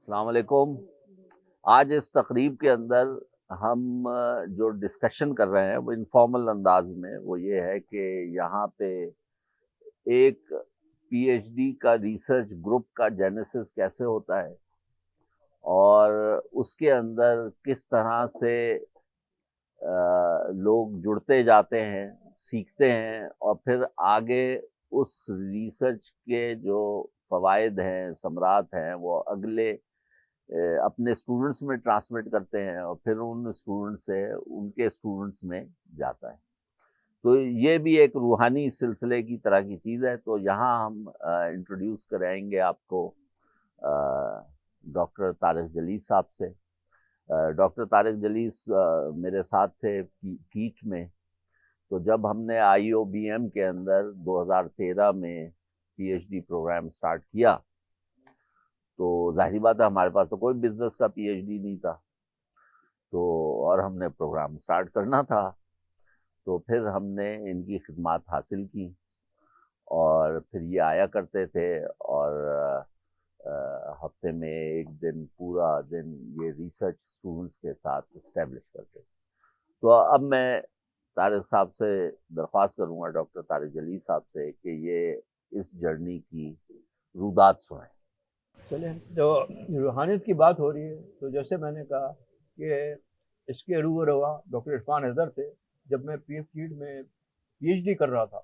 अस्सलाम वालेकुम। आज इस तकरीब के अंदर हम जो डिस्कशन कर रहे हैं वो इनफॉर्मल अंदाज में वो ये है कि यहाँ पे एक पीएचडी का रिसर्च ग्रुप का जेनेसिस कैसे होता है और उसके अंदर किस तरह से लोग जुड़ते जाते हैं, सीखते हैं और फिर आगे उस रिसर्च के जो फ़वाइद हैं, समरात हैं, वो अगले अपने स्टूडेंट्स में ट्रांसमिट करते हैं और फिर उन स्टूडेंट्स से उनके स्टूडेंट्स में जाता है। तो ये भी एक रूहानी सिलसिले की तरह की चीज़ है। तो यहाँ हम इंट्रोड्यूस कराएंगे आपको डॉक्टर तारिक जलीस साहब से। डॉक्टर तारिक जलीस मेरे साथ थे कीट में। तो जब हमने आईओबीएम के अंदर 2013 में पीएचडी प्रोग्राम स्टार्ट किया तो ज़ाहिर बात है हमारे पास तो कोई बिजनेस का पीएचडी नहीं था। तो और हमने प्रोग्राम स्टार्ट करना था, तो फिर हमने इनकी खिदमत हासिल की और फिर ये आया करते थे और हफ्ते में एक दिन पूरा दिन ये रिसर्च स्टूडेंट्स के साथ इस्टेब्लिश करते। तो अब मैं तारिक साहब से दरख्वास्त करूँगा, डॉक्टर तारिक जलील साहब से, कि ये इस जर्नी की रुदात सुनाएं। चलें, तो रूहानियत की बात हो रही है तो जैसे मैंने कहा कि इसके रूह रवा डॉक्टर इरफान हैदर थे। जब मैं पीएचडी में पीएचडी कर रहा था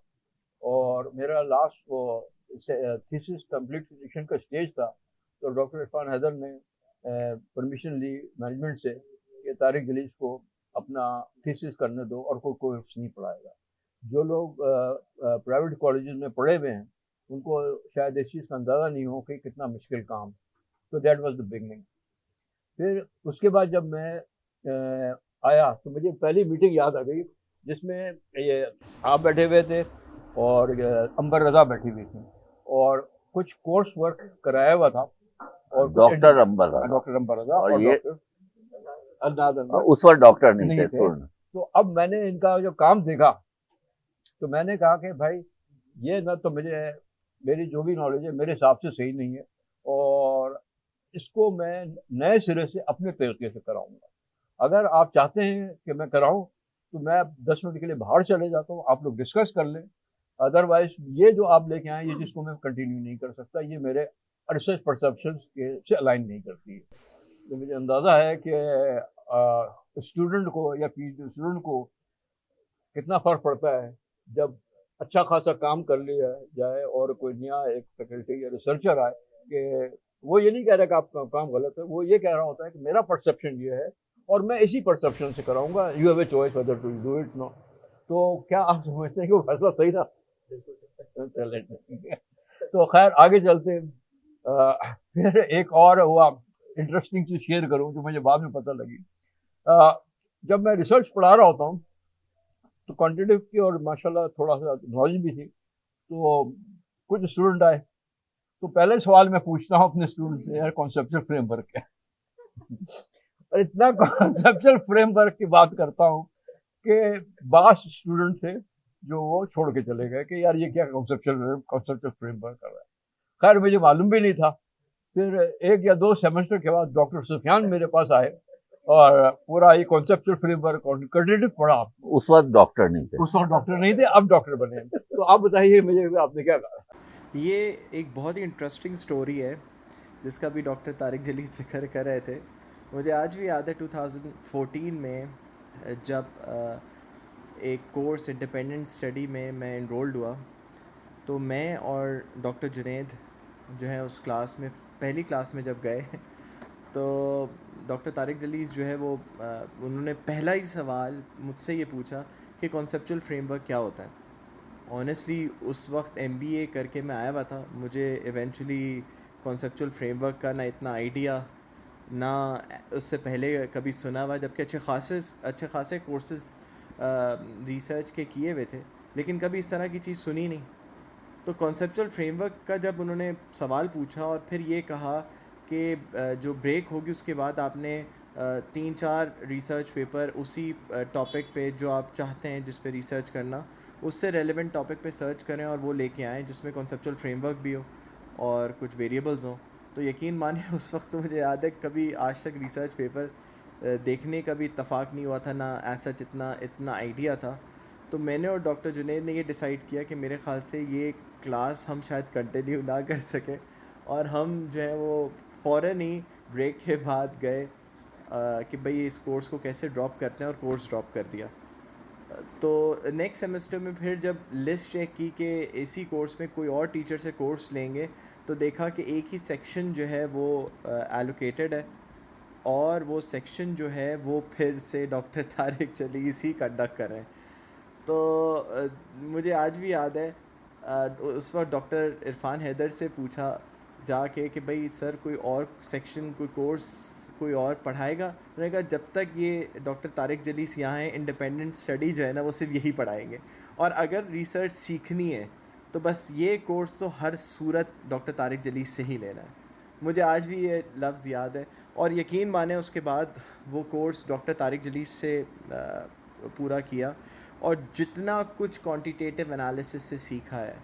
और मेरा लास्ट वो थीसिस कंप्लीशन का स्टेज था, तो डॉक्टर इरफान हैदर ने परमिशन ली मैनेजमेंट से कि तारिक जलीस को अपना थीसिस करने दो और कोई कोर्स नहीं पढ़ाएगा। जो लोग प्राइवेट कॉलेजेस में पढ़े हुए हैं उनको शायद इस चीज़ का अंदाज़ा नहीं हो कि कितना मुश्किल काम। तो दैट वाज द बिगनिंग। फिर उसके बाद जब मैं आया तो मुझे पहली मीटिंग याद आ गई जिसमें ये आप बैठे हुए थे और अंबर रजा बैठी हुई थी और कुछ कोर्स वर्क कराया हुआ था और डॉक्टर अंबर रजा, डॉक्टर अंबर रजा और ये डॉक्टर अल्लाद अंबर उस वक्त डॉक्टर नहीं थे। तो अब मैंने इनका जो काम देखा तो मैंने कहा कि भाई ये ना तो मेरी जो भी नॉलेज है मेरे हिसाब से सही नहीं है और इसको मैं नए सिरे से अपने तरीके से कराऊंगा। अगर आप चाहते हैं कि मैं कराऊं तो मैं 10 मिनट के लिए बाहर चले जाता हूँ, आप लोग डिस्कस कर लें। अदरवाइज ये जो आप लेके आए ये जिसको मैं कंटिन्यू नहीं कर सकता, ये मेरे रिसर्च परसेप्शन के से अलाइन नहीं करती है। तो मुझे अंदाज़ा है कि स्टूडेंट को या पीएचडी स्टूडेंट को कितना फ़र्क पड़ता है जब अच्छा खासा काम कर लिया जाए और कोई नया एक फैकल्टी या रिसर्चर आए कि वो ये नहीं कह रहा कि आपका काम गलत है, वो ये कह रहा होता है कि मेरा परसेप्शन ये है और मैं इसी परसेप्शन से कराऊंगा। You have a choice whether to do it no. तो क्या आप समझते हैं कि वो फैसला सही था? चले ठीक है। तो खैर आगे चलते हैं। फिर एक और हुआ इंटरेस्टिंग चीज़ शेयर करूँ जो मुझे बाद में पता लगी। जब मैं रिसर्च पढ़ा रहा होता हूँ तो क्वांटिटेटिव की और माशाल्लाह थोड़ा सा नॉलेज भी थी। तो कुछ स्टूडेंट आए तो पहले सवाल मैं पूछता हूँ अपने स्टूडेंट से, यार कॉन्सेप्चुअल फ्रेमवर्क क्या है? और इतना कॉन्सेप्चुअल फ्रेमवर्क की बात करता हूँ कि 22 स्टूडेंट थे जो वो छोड़ के चले गए कि यार ये क्या कॉन्सेप्चुअल फ्रेमवर्क कर रहा है। खैर मुझे मालूम भी नहीं था। फिर 1 या 2 सेमेस्टर के बाद डॉक्टर सुफियान मेरे पास आए और पूरा ये कॉन्सेप्चुअल फ्रेमवर्क क्वांटिटेटिव पढ़ा। उस वक्त डॉक्टर नहीं थे। उस वक्त डॉक्टर नहीं थे, अब डॉक्टर बने हैं। तो आप बताइए मुझे आपने क्या कहा? ये एक बहुत ही इंटरेस्टिंग स्टोरी है जिसका भी डॉक्टर तारिक जलील जिक्र कर रहे थे। मुझे आज भी याद है 2014 में जब एक कोर्स इंडिपेंडेंट स्टडी में मैं इनरोल्ड हुआ तो मैं और डॉक्टर जुनैद जो है उस क्लास में पहली क्लास में जब गए तो डॉक्टर तारिक जलील जो है वो उन्होंने पहला ही सवाल मुझसे ये पूछा कि कॉन्सेप्चुअल फ्रेमवर्क क्या होता है। ऑनेस्टली उस वक्त MBA करके मैं आया हुआ था, मुझे इवेंचुअली कॉन्सेप्चुअल फ्रेमवर्क का ना इतना आइडिया ना उससे पहले कभी सुना हुआ, जबकि अच्छे खासे कोर्सेज रिसर्च के किए हुए थे लेकिन कभी इस तरह की चीज़ सुनी नहीं। तो कॉन्सेप्चुअल फ्रेमवर्क का जब उन्होंने सवाल पूछा और फिर ये कहा कि जो ब्रेक होगी उसके बाद आपने 3-4 रिसर्च पेपर उसी टॉपिक पे जो आप चाहते हैं जिस पे रिसर्च करना उससे रेलेवेंट टॉपिक पे सर्च करें और वो लेके आएँ जिसमें कॉन्सेप्चुअल फ्रेमवर्क भी हो और कुछ वेरिएबल्स हों। तो यकीन माने उस वक्त तो मुझे याद है कभी आज तक रिसर्च पेपर देखने का भी इत्तेफाक नहीं हुआ था, ना ऐसा जितना इतना आइडिया था। तो मैंने और डॉक्टर जुनैद ने ये डिसाइड किया कि मेरे ख़्याल से ये क्लास हम शायद कंटिन्यू ना कर सकें, और हम जो है वो फ़ौरन ही ब्रेक के बाद गए कि भाई इस कोर्स को कैसे ड्रॉप करते हैं, और कोर्स ड्रॉप कर दिया। तो नेक्स्ट सेमेस्टर में फिर जब लिस्ट चेक की कि इसी कोर्स में कोई और टीचर से कोर्स लेंगे, तो देखा कि एक ही सेक्शन जो है वो एलोकेटेड है, और वो सेक्शन जो है वो फिर से डॉक्टर तारिक जलीस ही कंडक्ट कर रहे हैं। तो मुझे आज भी याद है उस वक्त डॉक्टर इरफान हैदर से पूछा जाके कि भाई सर कोई और सेक्शन कोई कोर्स कोई और पढ़ाएगा। उन्होंने कहा जब तक ये डॉक्टर तारिक जलीस यहाँ हैं, इंडिपेंडेंट स्टडी जो है ना वो सिर्फ यही पढ़ाएंगे, और अगर रिसर्च सीखनी है तो बस ये कोर्स तो हर सूरत डॉक्टर तारिक जलीस से ही लेना है। मुझे आज भी ये लफ्ज़ याद है, और यकीन माने उसके बाद वो कोर्स डॉक्टर तारिक जलीस से पूरा किया, और जितना कुछ क्वांटिटेटिव एनालिसिस से सीखा है,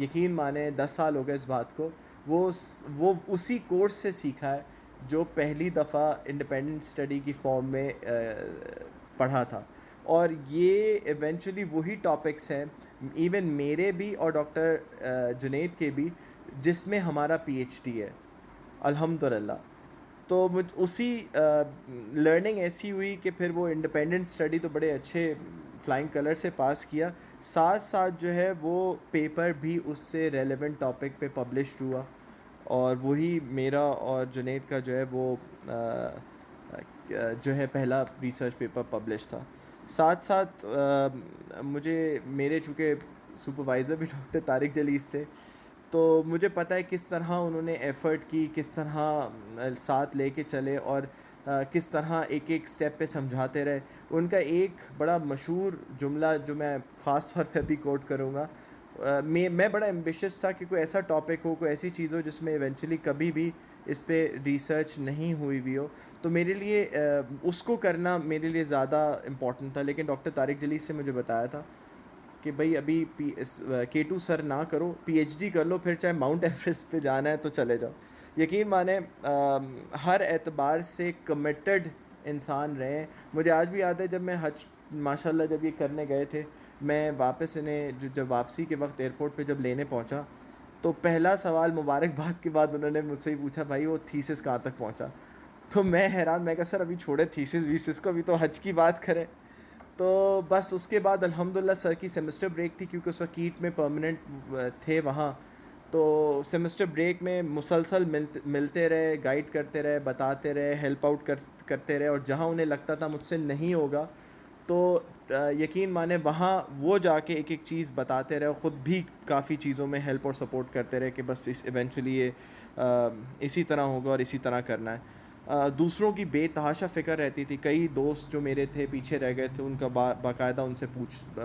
यकीन माने 10 साल हो गए इस बात को, वो उसी कोर्स से सीखा है जो पहली दफ़ा इंडिपेंडेंट स्टडी की फॉर्म में पढ़ा था। और ये इवेंचुअली वही टॉपिक्स हैं इवन मेरे भी और डॉक्टर जुनैद के भी, जिसमें हमारा पीएचडी है अल्हम्दुलिल्लाह। तो मुझ उसी लर्निंग ऐसी हुई कि फिर वो इंडिपेंडेंट स्टडी तो बड़े अच्छे फ्लाइंग कलर से पास किया, साथ साथ जो है वो पेपर भी उससे रेलेवेंट टॉपिक पे पब्लिश हुआ, और वही मेरा और जुनैद का जो है वो जो है पहला रिसर्च पेपर पब्लिश था। साथ साथ मुझे मेरे चूँकि सुपरवाइज़र भी डॉक्टर तारिक जलीस थे, तो मुझे पता है किस तरह उन्होंने एफ़र्ट की, किस तरह साथ लेके चले, और किस तरह एक एक स्टेप पे समझाते रहे। उनका एक बड़ा मशहूर जुमला जो मैं ख़ास तौर पे अभी कोट करूँगा, मैं बड़ा एम्बिशियस था कि कोई ऐसा टॉपिक हो, कोई ऐसी चीज़ हो जिसमें इवेंचुअली कभी भी इस पे रिसर्च नहीं हुई हुई हो, तो मेरे लिए उसको करना मेरे लिए ज़्यादा इम्पोर्टेंट था। लेकिन डॉक्टर तारिक जलीस से मुझे बताया था कि भाई अभी K2 सर ना करो, पीएचडी कर लो, फिर चाहे माउंट एवरेस्ट पे जाना है तो चले जाओ। यकीन माने हर एतबार से कमिटेड इंसान रहे हैं। मुझे आज भी याद है जब मैं हज माशाल्लाह जब ये करने गए थे, मैं वापस इन्हें जब वापसी के वक्त एयरपोर्ट पे जब लेने पहुंचा, तो पहला सवाल मुबारकबाद के बाद उन्होंने मुझसे ही पूछा भाई वो थीसिस कहाँ तक पहुंचा। तो मैं हैरान, मैं कहा सर अभी छोड़े थीसिस वीसिस को, अभी तो हज की बात करें। तो बस उसके बाद अल्हम्दुलिल्लाह सर की सेमेस्टर ब्रेक थी, क्योंकि उस वक्त कीट में परमानेंट थे वहाँ। तो सेमेस्टर ब्रेक में मुसलसल मिलते रहे, गाइड करते रहे, बताते रहे, हेल्प आउट करते रहे, और जहाँ उन्हें लगता था मुझसे नहीं होगा तो यकीन माने वहाँ वो जाके एक एक चीज़ बताते रहे, ख़ुद भी काफ़ी चीज़ों में हेल्प और सपोर्ट करते रहे कि बस इस इवेंचुअली ये इसी तरह होगा और इसी तरह करना है। दूसरों की बेतहाशा फ़िक्र रहती थी। कई दोस्त जो मेरे थे पीछे रह गए थे, उनका बाकायदा उनसे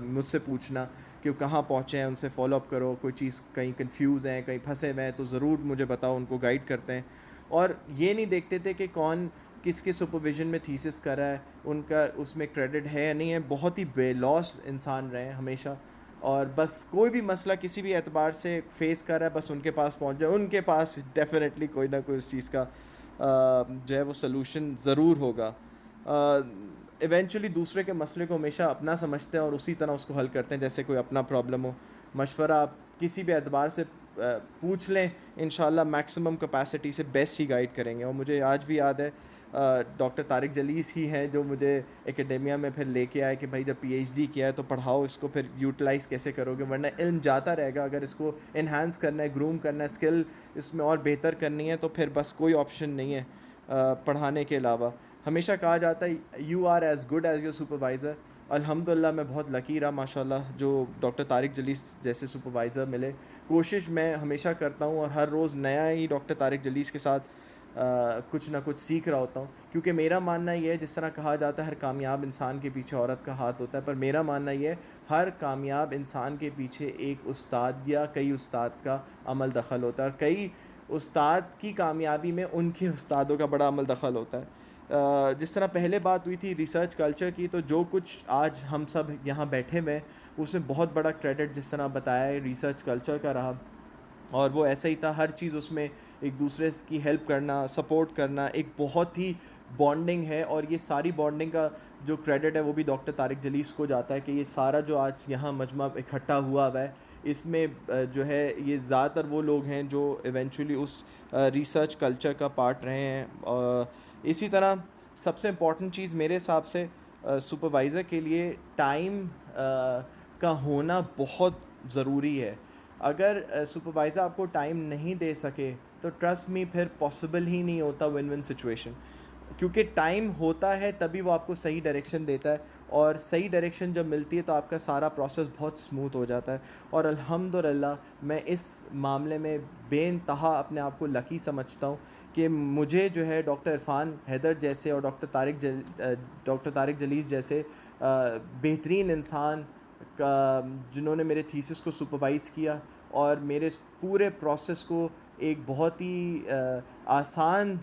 मुझसे पूछना कि वो कहाँ पहुँचे हैं, उनसे फॉलोअप करो, कोई चीज़ कहीं कंफ्यूज हैं, कहीं फंसे हुए हैं तो ज़रूर मुझे बताओ, उनको गाइड करते हैं। और ये नहीं देखते थे कि कौन किसके सुपरविज़न में थीसिस कर रहा है, उनका उसमें क्रेडिट है या नहीं है। बहुत ही बेलॉस इंसान रहे हैं हमेशा, और बस कोई भी मसला किसी भी एतबार से फेस कर रहा है, बस उनके पास पहुंच जाए, उनके पास डेफिनेटली कोई ना कोई उस चीज़ का जो है वो सलूशन ज़रूर होगा। इवेंचुअली दूसरे के मसले को हमेशा अपना समझते हैं और उसी तरह उसको हल करते हैं जैसे कोई अपना प्रॉब्लम हो। मशवरा आप किसी भी एतबार से पूछ लें, इंशाल्लाह मैक्सिमम कैपेसिटी से बेस्ट ही गाइड करेंगे। और मुझे आज भी याद है डॉक्टर तारिक जलीस ही हैं जो मुझे एकेडेमिया में फिर लेके आए कि भाई जब पीएचडी किया है तो पढ़ाओ इसको, फिर यूटिलाइज़ कैसे करोगे, वरना इल्म जाता रहेगा। अगर इसको इन्हांस करना है, ग्रूम करना है, स्किल इसमें और बेहतर करनी है, तो फिर बस कोई ऑप्शन नहीं है पढ़ाने के अलावा। हमेशा कहा जाता है you are as good as your supervisor. अल्हम्दुलिल्लाह मैं बहुत लकी रहा माशाल्लाह जो डॉक्टर तारिक जलीस जैसे सुपरवाइज़र मिले। कोशिश मैं हमेशा करता हूँ और हर रोज़ नया ही डॉक्टर तारिक जलीस के साथ कुछ ना कुछ सीख रहा होता हूँ, क्योंकि मेरा मानना ये है, जिस तरह कहा जाता है हर कामयाब इंसान के पीछे औरत का हाथ होता है, पर मेरा मानना ये है हर कामयाब इंसान के पीछे एक उस्ताद या कई उस्ताद का अमल दखल होता है, और कई उस्ताद की कामयाबी में उनके उस्तादों का बड़ा अमल दखल होता है। जिस तरह पहले बात हुई थी रिसर्च कल्चर की, तो जो कुछ आज हम सब यहाँ बैठे हुए उसमें बहुत बड़ा क्रेडिट जिस तरह बताया है रिसर्च कल्चर का रहा, और वो ऐसा ही था। हर चीज़ उसमें एक दूसरे की हेल्प करना, सपोर्ट करना एक बहुत ही बॉन्डिंग है। और ये सारी बॉन्डिंग का जो क्रेडिट है वो भी डॉक्टर तारिक जलीस को जाता है कि ये सारा जो आज यहाँ मजमा इकट्ठा हुआ हुआ है, इसमें जो है ये ज़्यादातर वो लोग हैं जो इवेंचुअली उस रिसर्च कल्चर का पार्ट रहे हैं। इसी तरह सबसे इम्पॉर्टेंट चीज़ मेरे हिसाब से सुपरवाइज़र के लिए टाइम का होना बहुत ज़रूरी है। अगर सुपरवाइज़र आपको टाइम नहीं दे सके तो ट्रस्ट मी फिर पॉसिबल ही नहीं होता विन विन सिचुएशन, क्योंकि टाइम होता है तभी वो आपको सही डायरेक्शन देता है, और सही डायरेक्शन जब मिलती है तो आपका सारा प्रोसेस बहुत स्मूथ हो जाता है। और अल्हम्दुलिल्लाह मैं इस मामले में बेइंतहा अपने आप को लकी समझता हूँ कि मुझे जो है डॉक्टर इरफान हैदर जैसे और डॉक्टर तारिक जलीस जैसे बेहतरीन इंसान का जिन्होंने मेरे थीसिस को सुपरवाइज़ किया और मेरे इस पूरे प्रोसेस को एक बहुत ही आसान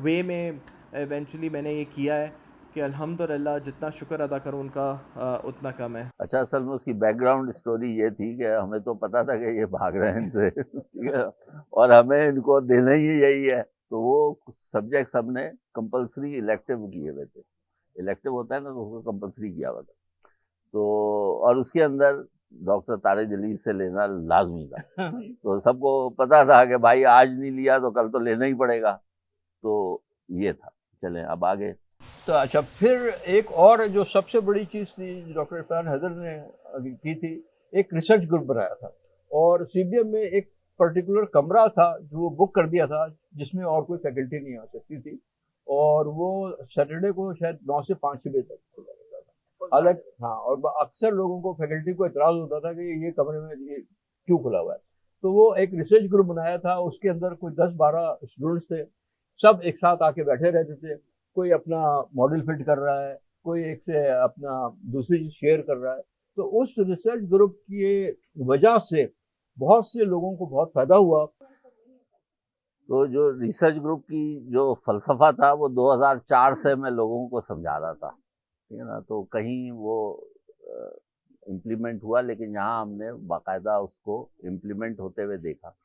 वे में इवेंचुअली मैंने ये किया है कि अल्हम्दुलिल्लाह जितना शुक्र अदा करूँ उनका उतना कम है। अच्छा, असल में उसकी बैकग्राउंड स्टोरी ये थी कि हमें तो पता था कि ये भाग रहे हैं इनसे ठीक है, और हमें इनको देना ही यही है, तो वो सब्जेक्ट्स हमने कंपलसरी इलेक्टिव किए हुए थे। इलेक्टिव होता है ना, तो उसको कंपलसरी किया हुआ था। तो और उसके अंदर डॉक्टर तारिक जलीस से लेना लाजमी था। तो सबको पता था कि भाई आज नहीं लिया तो कल तो लेना ही पड़ेगा। तो ये था। चलें अब आगे। तो अच्छा, फिर एक और जो सबसे बड़ी चीज़ थी डॉक्टर इरफान हैदर ने की थी, एक रिसर्च ग्रुप बनाया था और सीबीएम में एक पर्टिकुलर कमरा था जो वो बुक कर दिया था, जिसमें और कोई फैकल्टी नहीं आ सकती थी, और वो सैटरडे को शायद 9 से 5 बजे तक खुला रहता था। अलग हाँ, और अक्सर लोगों को फैकल्टी को एतराज़ होता था कि ये कमरे में ये क्यों खुला हुआ है। तो वो एक रिसर्च ग्रुप बनाया था, उसके अंदर कोई 10-12 स्टूडेंट्स थे, सब एक साथ आके बैठे रहते थे। कोई अपना मॉडल फिट कर रहा है, कोई एक से अपना दूसरी चीज शेयर कर रहा है। तो उस रिसर्च ग्रुप की वजह से बहुत से लोगों को बहुत फायदा हुआ। तो जो रिसर्च ग्रुप की जो फलसफा था वो 2004 से मैं लोगों को समझा रहा था, ठीक है ना। तो कहीं वो इम्प्लीमेंट हुआ, लेकिन यहाँ हमने बाकायदा उसको इम्प्लीमेंट होते हुए देखा।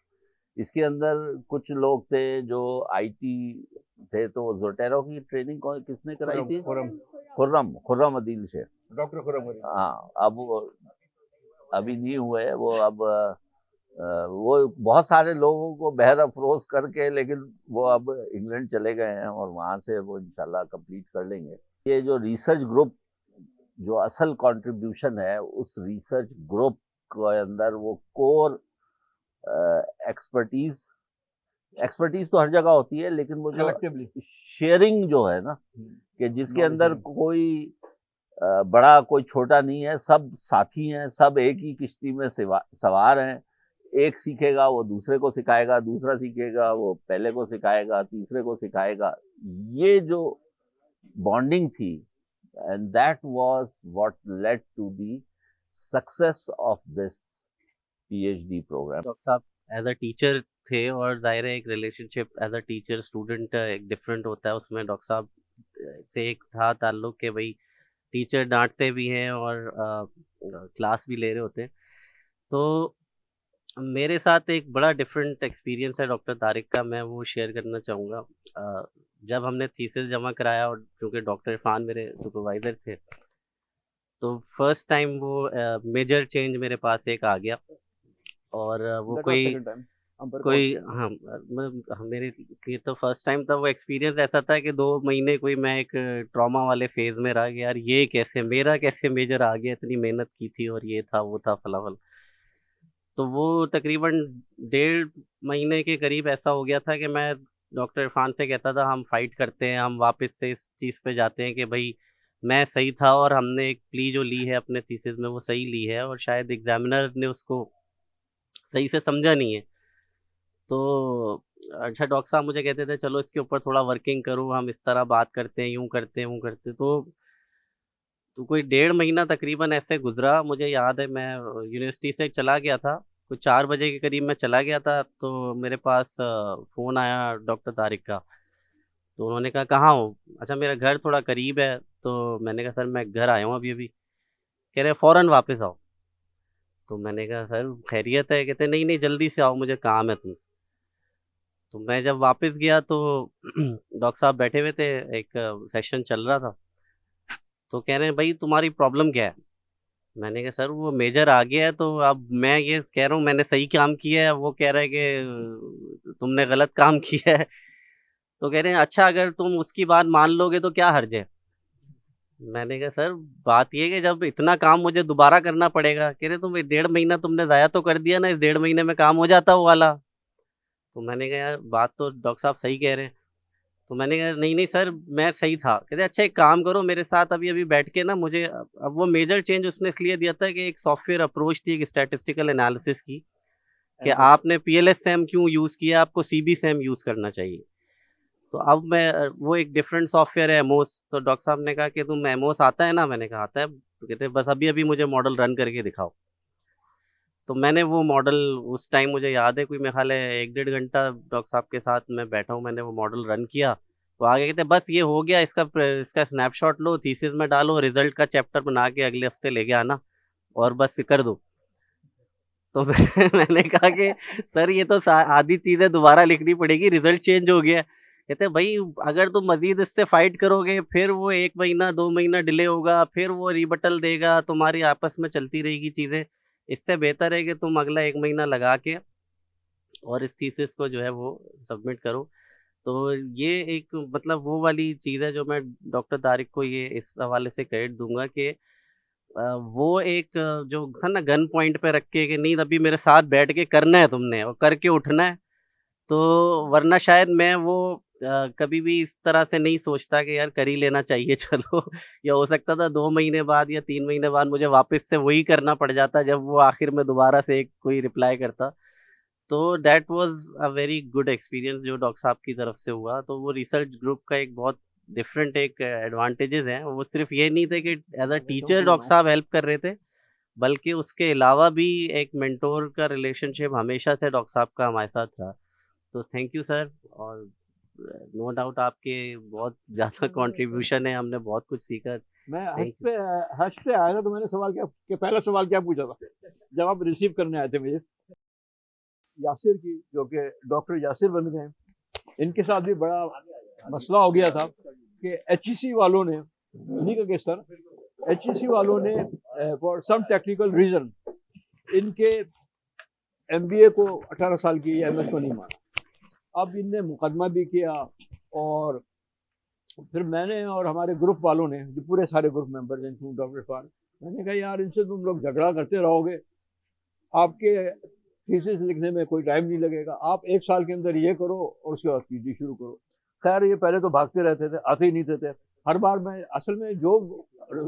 इसके अंदर कुछ लोग थे जो आईटी थे, तो ज़ोटेरो की ट्रेनिंग किसने कराई थी? खुर्रम अदील शेख, डॉक्टर खुर्रम। हाँ। अब वो अभी नहीं हुए वो, अब वो बहुत सारे लोगों को बहर अफरोज करके, लेकिन वो अब इंग्लैंड चले गए हैं और वहाँ से वो इंशाल्लाह कंप्लीट कर लेंगे। ये जो रिसर्च ग्रुप, जो असल कंट्रीब्यूशन है उस रिसर्च ग्रुप के अंदर, वो कोर एक्सपर्टीज तो हर जगह होती है, लेकिन वो जो शेयरिंग जो है ना, कि जिसके अंदर कोई बड़ा कोई छोटा नहीं है, सब साथी हैं, सब एक ही किश्ती में सवार हैं। एक सीखेगा वो दूसरे को सिखाएगा, दूसरा सीखेगा वो पहले को सिखाएगा, तीसरे को सिखाएगा। ये जो बॉन्डिंग थी, and that was what led to the success of this PhD program. Doctor साहब एज अ टीचर थे, और जाहिर है एक relationship as a teacher student एक डिफरेंट होता है। उसमें डॉक्टर साहब से एक था ताल्लुक के भाई टीचर डांटते भी हैं और क्लास भी ले रहे होते हैं। तो मेरे साथ एक बड़ा डिफरेंट एक्सपीरियंस है डॉक्टर तारिक का, मैं वो शेयर करना चाहूँगा। जब हमने थीसिस जमा कराया, और क्योंकि डॉक्टर इरफान मेरे सुपरवाइज़र थे, तो फर्स्ट टाइम वो मेजर चेंज मेरे पास एक आ गया। और वो हाँ, मेरे लिए तो फर्स्ट टाइम था। वो एक्सपीरियंस ऐसा था कि 2 महीने कोई मैं एक ट्रॉमा वाले फेज में रह गया, यार ये कैसे मेरा कैसे मेजर आ गया, इतनी मेहनत की थी और ये था वो था फलाफल। तो वो तकरीबन 1.5 महीने के करीब ऐसा हो गया था कि मैं डॉक्टर इरफान से कहता था हम फाइट करते हैं, हम वापस से इस चीज़ पे जाते हैं कि भाई मैं सही था और हमने एक प्ली जो ली है अपने थीसिस में वो सही ली है, और शायद एग्जामिनर ने उसको सही से समझा नहीं है। तो अच्छा, डॉक्टर साहब मुझे कहते थे चलो इसके ऊपर थोड़ा वर्किंग करो, हम इस तरह बात करते हैं, यूँ करते हैं, वो करते। तो कोई 1.5 महीना तकरीबन ऐसे गुजरा। मुझे याद है मैं यूनिवर्सिटी से चला गया था, कुछ 4 बजे के करीब मैं चला गया था, तो मेरे पास फ़ोन आया डॉक्टर तारिक का। तो उन्होंने कहा कहाँ हो? अच्छा, मेरा घर थोड़ा करीब है। तो मैंने कहा सर मैं घर आया हूँ अभी अभी। कह रहे फ़ौरन वापस आओ। तो मैंने कहा सर खैरियत है? कहते नहीं नहीं जल्दी से आओ, मुझे काम है तुमसे। तो मैं जब वापस गया तो डॉक्टर साहब बैठे हुए थे, एक सेशन चल रहा था, तो कह रहे हैं भाई तुम्हारी प्रॉब्लम क्या है? मैंने कहा सर वो मेजर आ गया है, तो अब मैं ये कह रहा हूँ मैंने सही काम किया है, वो कह रहा है कि तुमने गलत काम किया है। तो कह रहे हैं अच्छा अगर तुम उसकी बात मान लोगे तो क्या हर्ज है? मैंने कहा सर बात ये है कि जब इतना काम मुझे दोबारा करना पड़ेगा। कह रहे तुम 1.5 महीना तुमने ज़ाया तो कर दिया ना, इस 1.5 महीने में काम हो जाता वो वाला। तो मैंने कहा यार बात तो डॉक्टर साहब सही कह रहे हैं। तो मैंने कहा नहीं नहीं सर मैं सही था। कहते अच्छा एक काम करो मेरे साथ अभी अभी बैठ के ना, मुझे अब वो मेजर चेंज उसने इसलिए दिया था कि एक सॉफ्टवेयर अप्रोच थी एक स्टैटिस्टिकल एनालिसिस की, कि आपने पीएलएस सैम क्यों यूज़ किया, आपको सीबी सैम यूज़ करना चाहिए। तो अब मैं वो एक डिफरेंट सॉफ्टवेयर है एमोस। तो डॉक्टर साहब ने कहा कि तुम एमोस आता है ना? मैंने कहा आता है। तो कहते बस अभी अभी मुझे मॉडल रन करके दिखाओ। तो मैंने वो मॉडल उस टाइम मुझे याद है कोई मेरे ख्याल है 1 डेढ़ घंटा डॉक्टर साहब के साथ मैं बैठा हूँ, मैंने वो मॉडल रन किया। तो आगे कहते बस ये हो गया, इसका स्नैपशॉट लो, थीसिस में डालो, रिजल्ट का चैप्टर बना के अगले हफ्ते लेके आना और बस कर दो। तो मैंने कहा कि सर ये तो आधी चीज़ें दोबारा लिखनी पड़ेगी, रिजल्ट चेंज हो गया है। कहते भाई अगर तुम मजीद इससे फाइट करोगे फिर वो 1 महीना 2 महीना डिले होगा, फिर वो रिबटल देगा, तुम्हारी आपस में चलती रहेगी चीज़ें। इससे बेहतर है कि तुम अगला 1 महीना लगा के और इस थीसिस को जो है वो सबमिट करो। तो ये एक मतलब वो वाली चीज़ है जो मैं डॉक्टर तारिक को ये इस हवाले से क्रेडिट दूंगा कि वो एक जो था ना गन पॉइंट पे रख के कि नहीं अभी मेरे साथ बैठ के करना है तुमने और करके उठना है। तो वरना शायद मैं वो कभी भी इस तरह से नहीं सोचता कि यार कर ही लेना चाहिए चलो। या हो सकता था 2 महीने बाद या 3 महीने बाद मुझे वापस से वही करना पड़ जाता जब वो आखिर में दोबारा से एक कोई रिप्लाई करता। तो that was a very good experience जो डॉक्टर साहब की तरफ से हुआ। तो वो रिसर्च ग्रुप का एक बहुत डिफरेंट एक एडवांटेजेस हैं। वो सिर्फ ये नहीं थे कि एज अ टीचर डॉक्टर साहब हेल्प कर रहे थे, बल्कि उसके अलावा भी एक मेंटोर का रिलेशनशिप हमेशा से डॉक्टर साहब का हमारे साथ रहा। तो थैंक यू सर। और नो डाउट आपके बहुत ज़्यादा कंट्रीब्यूशन है, हमने बहुत कुछ सीखा। मैं थैंक यू। हर्ष पे आया था तो मैंने सवाल क्या कि पहला सवाल क्या पूछा था जब आप रिसीव करने आए थे मुझे? यासिर की, जो कि डॉक्टर यासिर बन गए, इनके साथ भी बड़ा मसला हो गया था कि एचईसी वालों ने, इन्हीं का केस था, एचईसी वालों ने फॉर सम टेक्निकल रीजन इनके एमबीए को 18 साल की एमएस को नहीं माना। अब इनने मुकदमा भी किया और फिर मैंने और हमारे ग्रुप वालों ने, जो पूरे सारे group members including doctor Irfan, मैंने कहा यार इनसे तुम लोग झगड़ा करते रहोगे, आपके थीसिस लिखने में कोई टाइम नहीं लगेगा, आप 1 साल के अंदर ये करो और उसके बाद पीजी शुरू करो। खैर ये पहले तो भागते रहते थे, आते ही नहीं थे हर बार। मैं असल में जो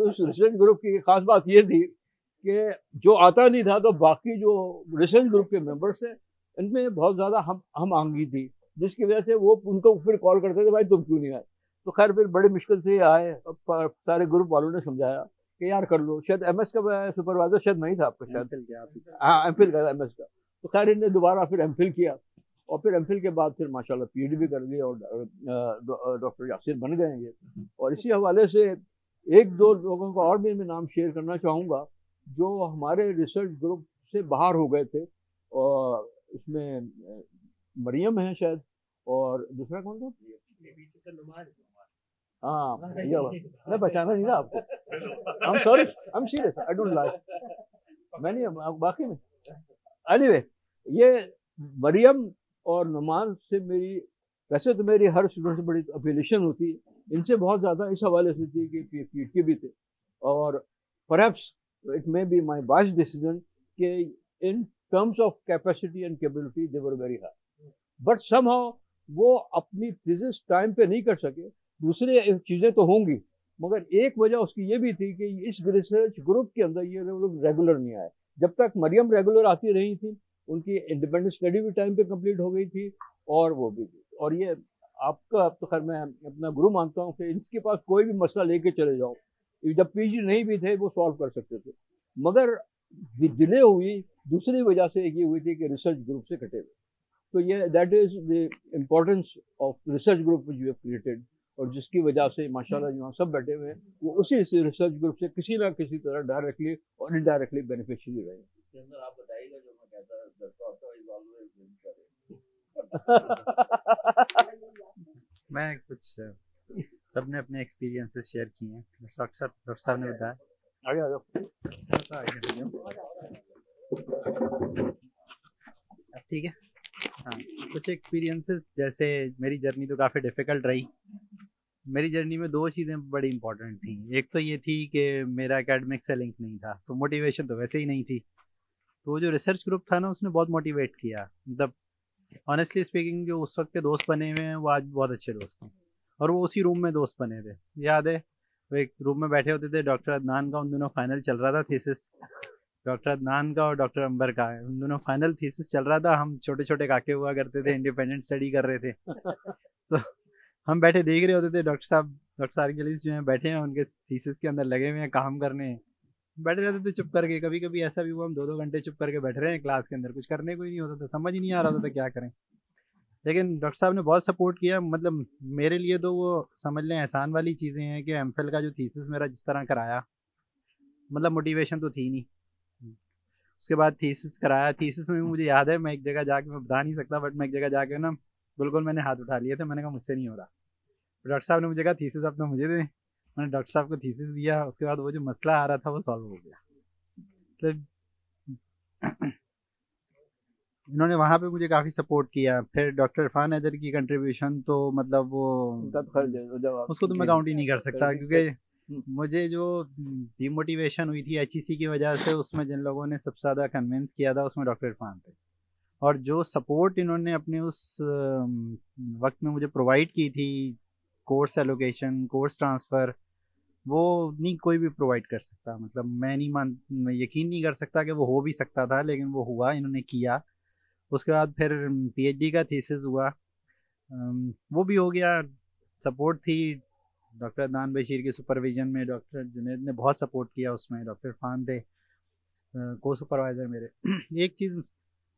उस रिसर्च ग्रुप की खास बात ये थी कि जो आता नहीं था तो बाकी जो रिसर्च ग्रुप के मेंबर्स थे इनमें बहुत ज़्यादा हम आंगी थी, जिसकी वजह से वो उनको फिर कॉल करते थे भाई तुम क्यों नहीं आए। तो खैर फिर बड़ी मुश्किल से आए, सारे ग्रुप वालों ने समझाया कि यार कर लो। शायद एमएस का सुपरवाइजर शायद नहीं था आपका, शायद हाँ एमफिल का एमएस का। तो खैर इन्हें दोबारा फिर एमफिल किया और फिर एमफिल के बाद फिर माशाल्लाह पीएचडी भी कर ली और डॉक्टर यासिर बन गए ये। और इसी हवाले से एक दो लोगों का और भी मैं नाम शेयर करना चाहूँगा जो हमारे रिसर्च ग्रुप से बाहर हो गए थे, और उसमें मरियम है शायद, और दूसरा कौन था? हाँ भैया, मैं बचाना नहीं था आपको। I am sorry, I am serious, I don't like. मैंने बाकी में एनीवे ये मरियम और नुमान से मेरी, वैसे तो मेरी हर स्टूडेंट से बड़ी अफिलिएशन होती है, इनसे बहुत ज़्यादा इस हवाले से थी कि पीट के भी थे। और perhaps it may be my biased decision कि in terms of capacity and capability they were very high, but somehow वो अपनी थीसिस टाइम पे नहीं कर सके। दूसरे चीज़ें तो होंगी, मगर एक वजह उसकी ये भी थी कि इस रिसर्च ग्रुप के अंदर ये लोग रेगुलर नहीं आए। जब तक मरियम रेगुलर आती रही थी उनकी इंडिपेंडेंट स्टडी भी टाइम पे कंप्लीट हो गई थी और वो भी थी। और ये आपका, अब तो खैर मैं अपना गुरु मानता हूँ कि इनके पास कोई भी मसला लेके चले जाओ, जब पीजी नहीं भी थे वो सॉल्व कर सकते थे। मगर डिले हुई दूसरी वजह से ये हुई थी कि रिसर्च ग्रुप से कटे हुए। तो ये that is the importance of research group which you have created, और जिसकी वजह से माशाल्लाह जो सब बैठे हुए हैं वो उसी रिसर्च ग्रुप से किसी ना किसी तरह डायरेक्टली और इनडायरेक्टली बेनिफिशियरी रहे। आप बताइएगा जो मैं कहता मैं कुछ सबने अपने एक्सपीरियंसेस शेयर किए हैं। डॉक्टर साहब ने बताया। आगे आ जाओ। अब ठीक है। हाँ, कुछ एक्सपीरियंसेस, जैसे मेरी जर्नी तो काफ़ी डिफ़िकल्ट रही। मेरी जर्नी में 2 चीज़ें बड़ी इंपॉर्टेंट थी। एक तो ये थी कि मेरा एकेडमिक से लिंक नहीं था, तो मोटिवेशन तो वैसे ही नहीं थी। तो वो जो रिसर्च ग्रुप था ना, उसने बहुत मोटिवेट किया। मतलब ऑनेस्टली स्पीकिंग, जो उस वक्त के दोस्त बने हुए हैं वो आज बहुत अच्छे दोस्त हैं, और वो उसी रूम में दोस्त बने थे। याद है, वो एक रूम में बैठे होते थे। डॉक्टर अदनान का उन दिनों फाइनल चल रहा था थीसिस, डॉक्टर अदनान का और डॉक्टर अंबर का उन दोनों फाइनल थीसिस चल रहा था। हम छोटे छोटे काके हुआ करते थे, इंडिपेंडेंट स्टडी कर रहे थे। तो हम बैठे देख रहे होते थे, डॉक्टर तारिक जलीस जो हैं बैठे हैं, उनके थीसिस के अंदर लगे हुए हैं, काम करने। बैठे रहते थे चुप करके। कभी कभी ऐसा भी हुआ हम 2-2 घंटे चुप करके बैठ रहे हैं क्लास के अंदर, कुछ करने को ही नहीं होता था, समझ ही नहीं आ रहा होता था क्या करें। लेकिन डॉक्टर साहब ने बहुत सपोर्ट किया। मतलब मेरे लिए तो वो समझ लें एहसान वाली चीज़ें हैं कि एमफिल का जो थीसिस मेरा जिस तरह कराया, मतलब मोटिवेशन तो थी नहीं। उसके बाद थीसिस कराया। थीसिस में भी मुझे याद है, मैं एक जगह जाके, मैं बता नहीं सकता, बट मैं एक जगह जाके ना बिल्कुल मैंने हाथ उठा लिए थे। मैंने कहा मुझसे नहीं हो रहा। डॉक्टर साहब ने मुझे कहा थीसिस अपना मुझे दे। मैंने डॉक्टर साहब को थीसिस दिया। उसके बाद वो जो मसला आ रहा था वो सॉल्व हो गया। तो इन्होंने वहाँ पे मुझे काफ़ी सपोर्ट किया। फिर डॉक्टर इरफान हैदर की कंट्रीब्यूशन तो मतलब वो, उनका तो खैर जवाब उसको तो मैं काउंट ही नहीं कर सकता, क्योंकि हम्म, मुझे जो डिमोटिवेशन हुई थी एचईसी की वजह से, उसमें जिन लोगों ने सबसे ज़्यादा कन्विंस किया था उसमें डॉक्टर इरफान थे। और जो सपोर्ट इन्होंने अपने उस वक्त में मुझे प्रोवाइड की थी, कोर्स एलोकेशन, कोर्स ट्रांसफ़र, वो नहीं कोई भी प्रोवाइड कर सकता। मतलब मैं यकीन नहीं कर सकता कि वो हो भी सकता था, लेकिन वो हुआ, इन्होंने किया। उसके बाद फिर पीएचडी का थीसिस हुआ, वो भी हो गया। सपोर्ट थी डॉक्टर अदनान बशीर के सुपरविजन में। डॉक्टर जुनैद ने बहुत सपोर्ट किया उसमें। डॉक्टर इरफान थे को सुपरवाइज़र मेरे। एक चीज़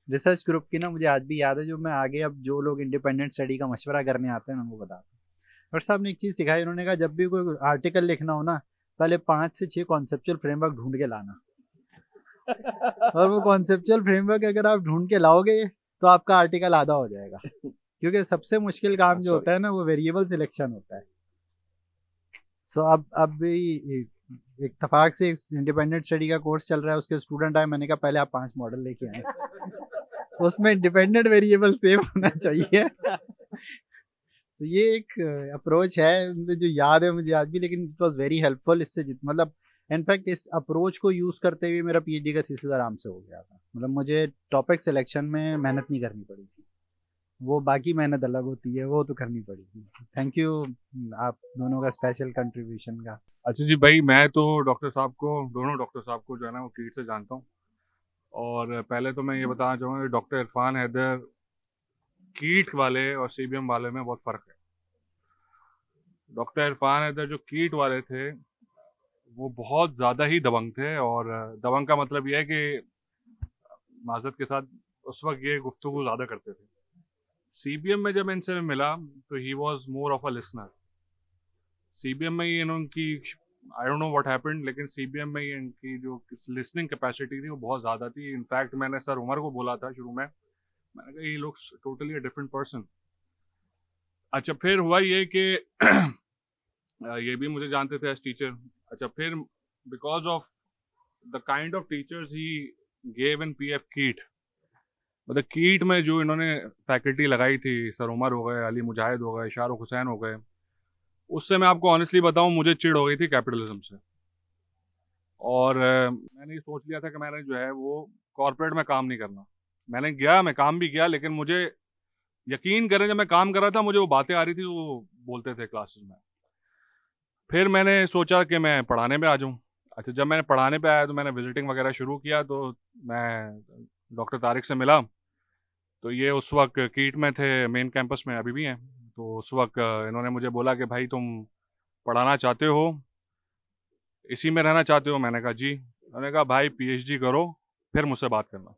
रिसर्च ग्रुप की ना मुझे आज भी याद है, जो मैं आगे अब जो लोग इंडिपेंडेंट स्टडी का मशवरा करने आते हैं उनको बताता हूँ। डॉक्टर साहब ने एक चीज़ सिखाई। उन्होंने कहा जब भी कोई आर्टिकल लिखना हो ना, पहले 5 से 6 कॉन्सेप्चुअल फ्रेमवर्क ढूंढ के लाना। और वो कॉन्सेप्चुअल फ्रेमवर्क अगर आप ढूंढ के लाओगे तो आपका आर्टिकल आधा हो जाएगा, क्योंकि सबसे मुश्किल काम जो होता है ना वो वेरिएबल सिलेक्शन होता है। सो अब भी इत्तेफाक से इंडिपेंडेंट स्टडी का कोर्स चल रहा है, उसके स्टूडेंट आए, मैंने कहा पहले आप 5 मॉडल लेके आए, उसमें इंडिपेंडेंट वेरिएबल सेम होना चाहिए। तो ये एक अप्रोच है मुझे जो याद है मुझे आज भी, लेकिन इट वॉज वेरी हेल्पफुल। इससे मतलब इनफैक्ट इस अप्रोच को यूज़ करते हुए मेरा पीएचडी का थीसिस आराम से हो गया था। मतलब मुझे टॉपिक सिलेक्शन में मेहनत नहीं करनी पड़ी थी, वो बाकी मेहनत अलग होती है, वो तो करनी पड़ी थी। थैंक यू आप दोनों का स्पेशल कंट्रीब्यूशन का। अच्छा जी भाई, मैं तो डॉक्टर साहब को, दोनों डॉक्टर साहब को जो है ना वो कीट से जानता हूँ। और पहले तो मैं ये बताना चाहूँगा कि डॉक्टर इरफान हैदर कीट वाले और सीबीएम वाले में बहुत फ़र्क है। डॉक्टर इरफान हैदर जो कीट वाले थे वो बहुत ज़्यादा ही दबंग थे, और दबंग का मतलब ये है कि माजरत के साथ उस वक्त ये गुफ्तगू ज़्यादा करते थे। सीबीएम में जब इनसे मिला तो he was more of a listener. CBM में ही इनकी, आई डोंट नो व्हाट हैपेंड, लेकिन सीबीएम में ही इनकी जो लिसनिंग कैपेसिटी थी वो बहुत ज़्यादा थी। इनफैक्ट मैंने सर उमर को बोला था शुरू में, मैंने कहा he looks totally a different person. अच्छा, फिर हुआ ये कि ये भी मुझे जानते थे एज टीचर। अच्छा, फिर because of the kind of teachers ही गेव इन पीएफ कीट, मतलब कीट में जो इन्होंने फैकल्टी लगाई थी, सर उमर हो गए, अली मुजाहिद हो गए, शाहरुख हुसैन हो गए, उससे मैं आपको ऑनेस्टली बताऊं मुझे चिढ़ हो गई थी कैपिटलिज्म से। और मैंने ये सोच लिया था कि मैंने जो है वो कॉर्पोरेट में काम नहीं करना। मैं काम भी किया, लेकिन मुझे यकीन करें जब मैं काम कर रहा था मुझे वो बातें आ रही थी वो बोलते थे क्लासेस में। फिर मैंने सोचा कि मैं पढ़ाने पे आ जाऊँ। अच्छा, जब मैंने पढ़ाने पे आया तो मैंने विजिटिंग वगैरह शुरू किया, तो मैं डॉक्टर तारिक से मिला। तो ये उस वक्त कीट में थे, मेन कैंपस में अभी भी हैं। तो उस वक्त इन्होंने मुझे बोला कि भाई तुम पढ़ाना चाहते हो, इसी में रहना चाहते हो? मैंने कहा जी। उन्होंने कहा भाई पीएचडी करो फिर मुझसे बात करना।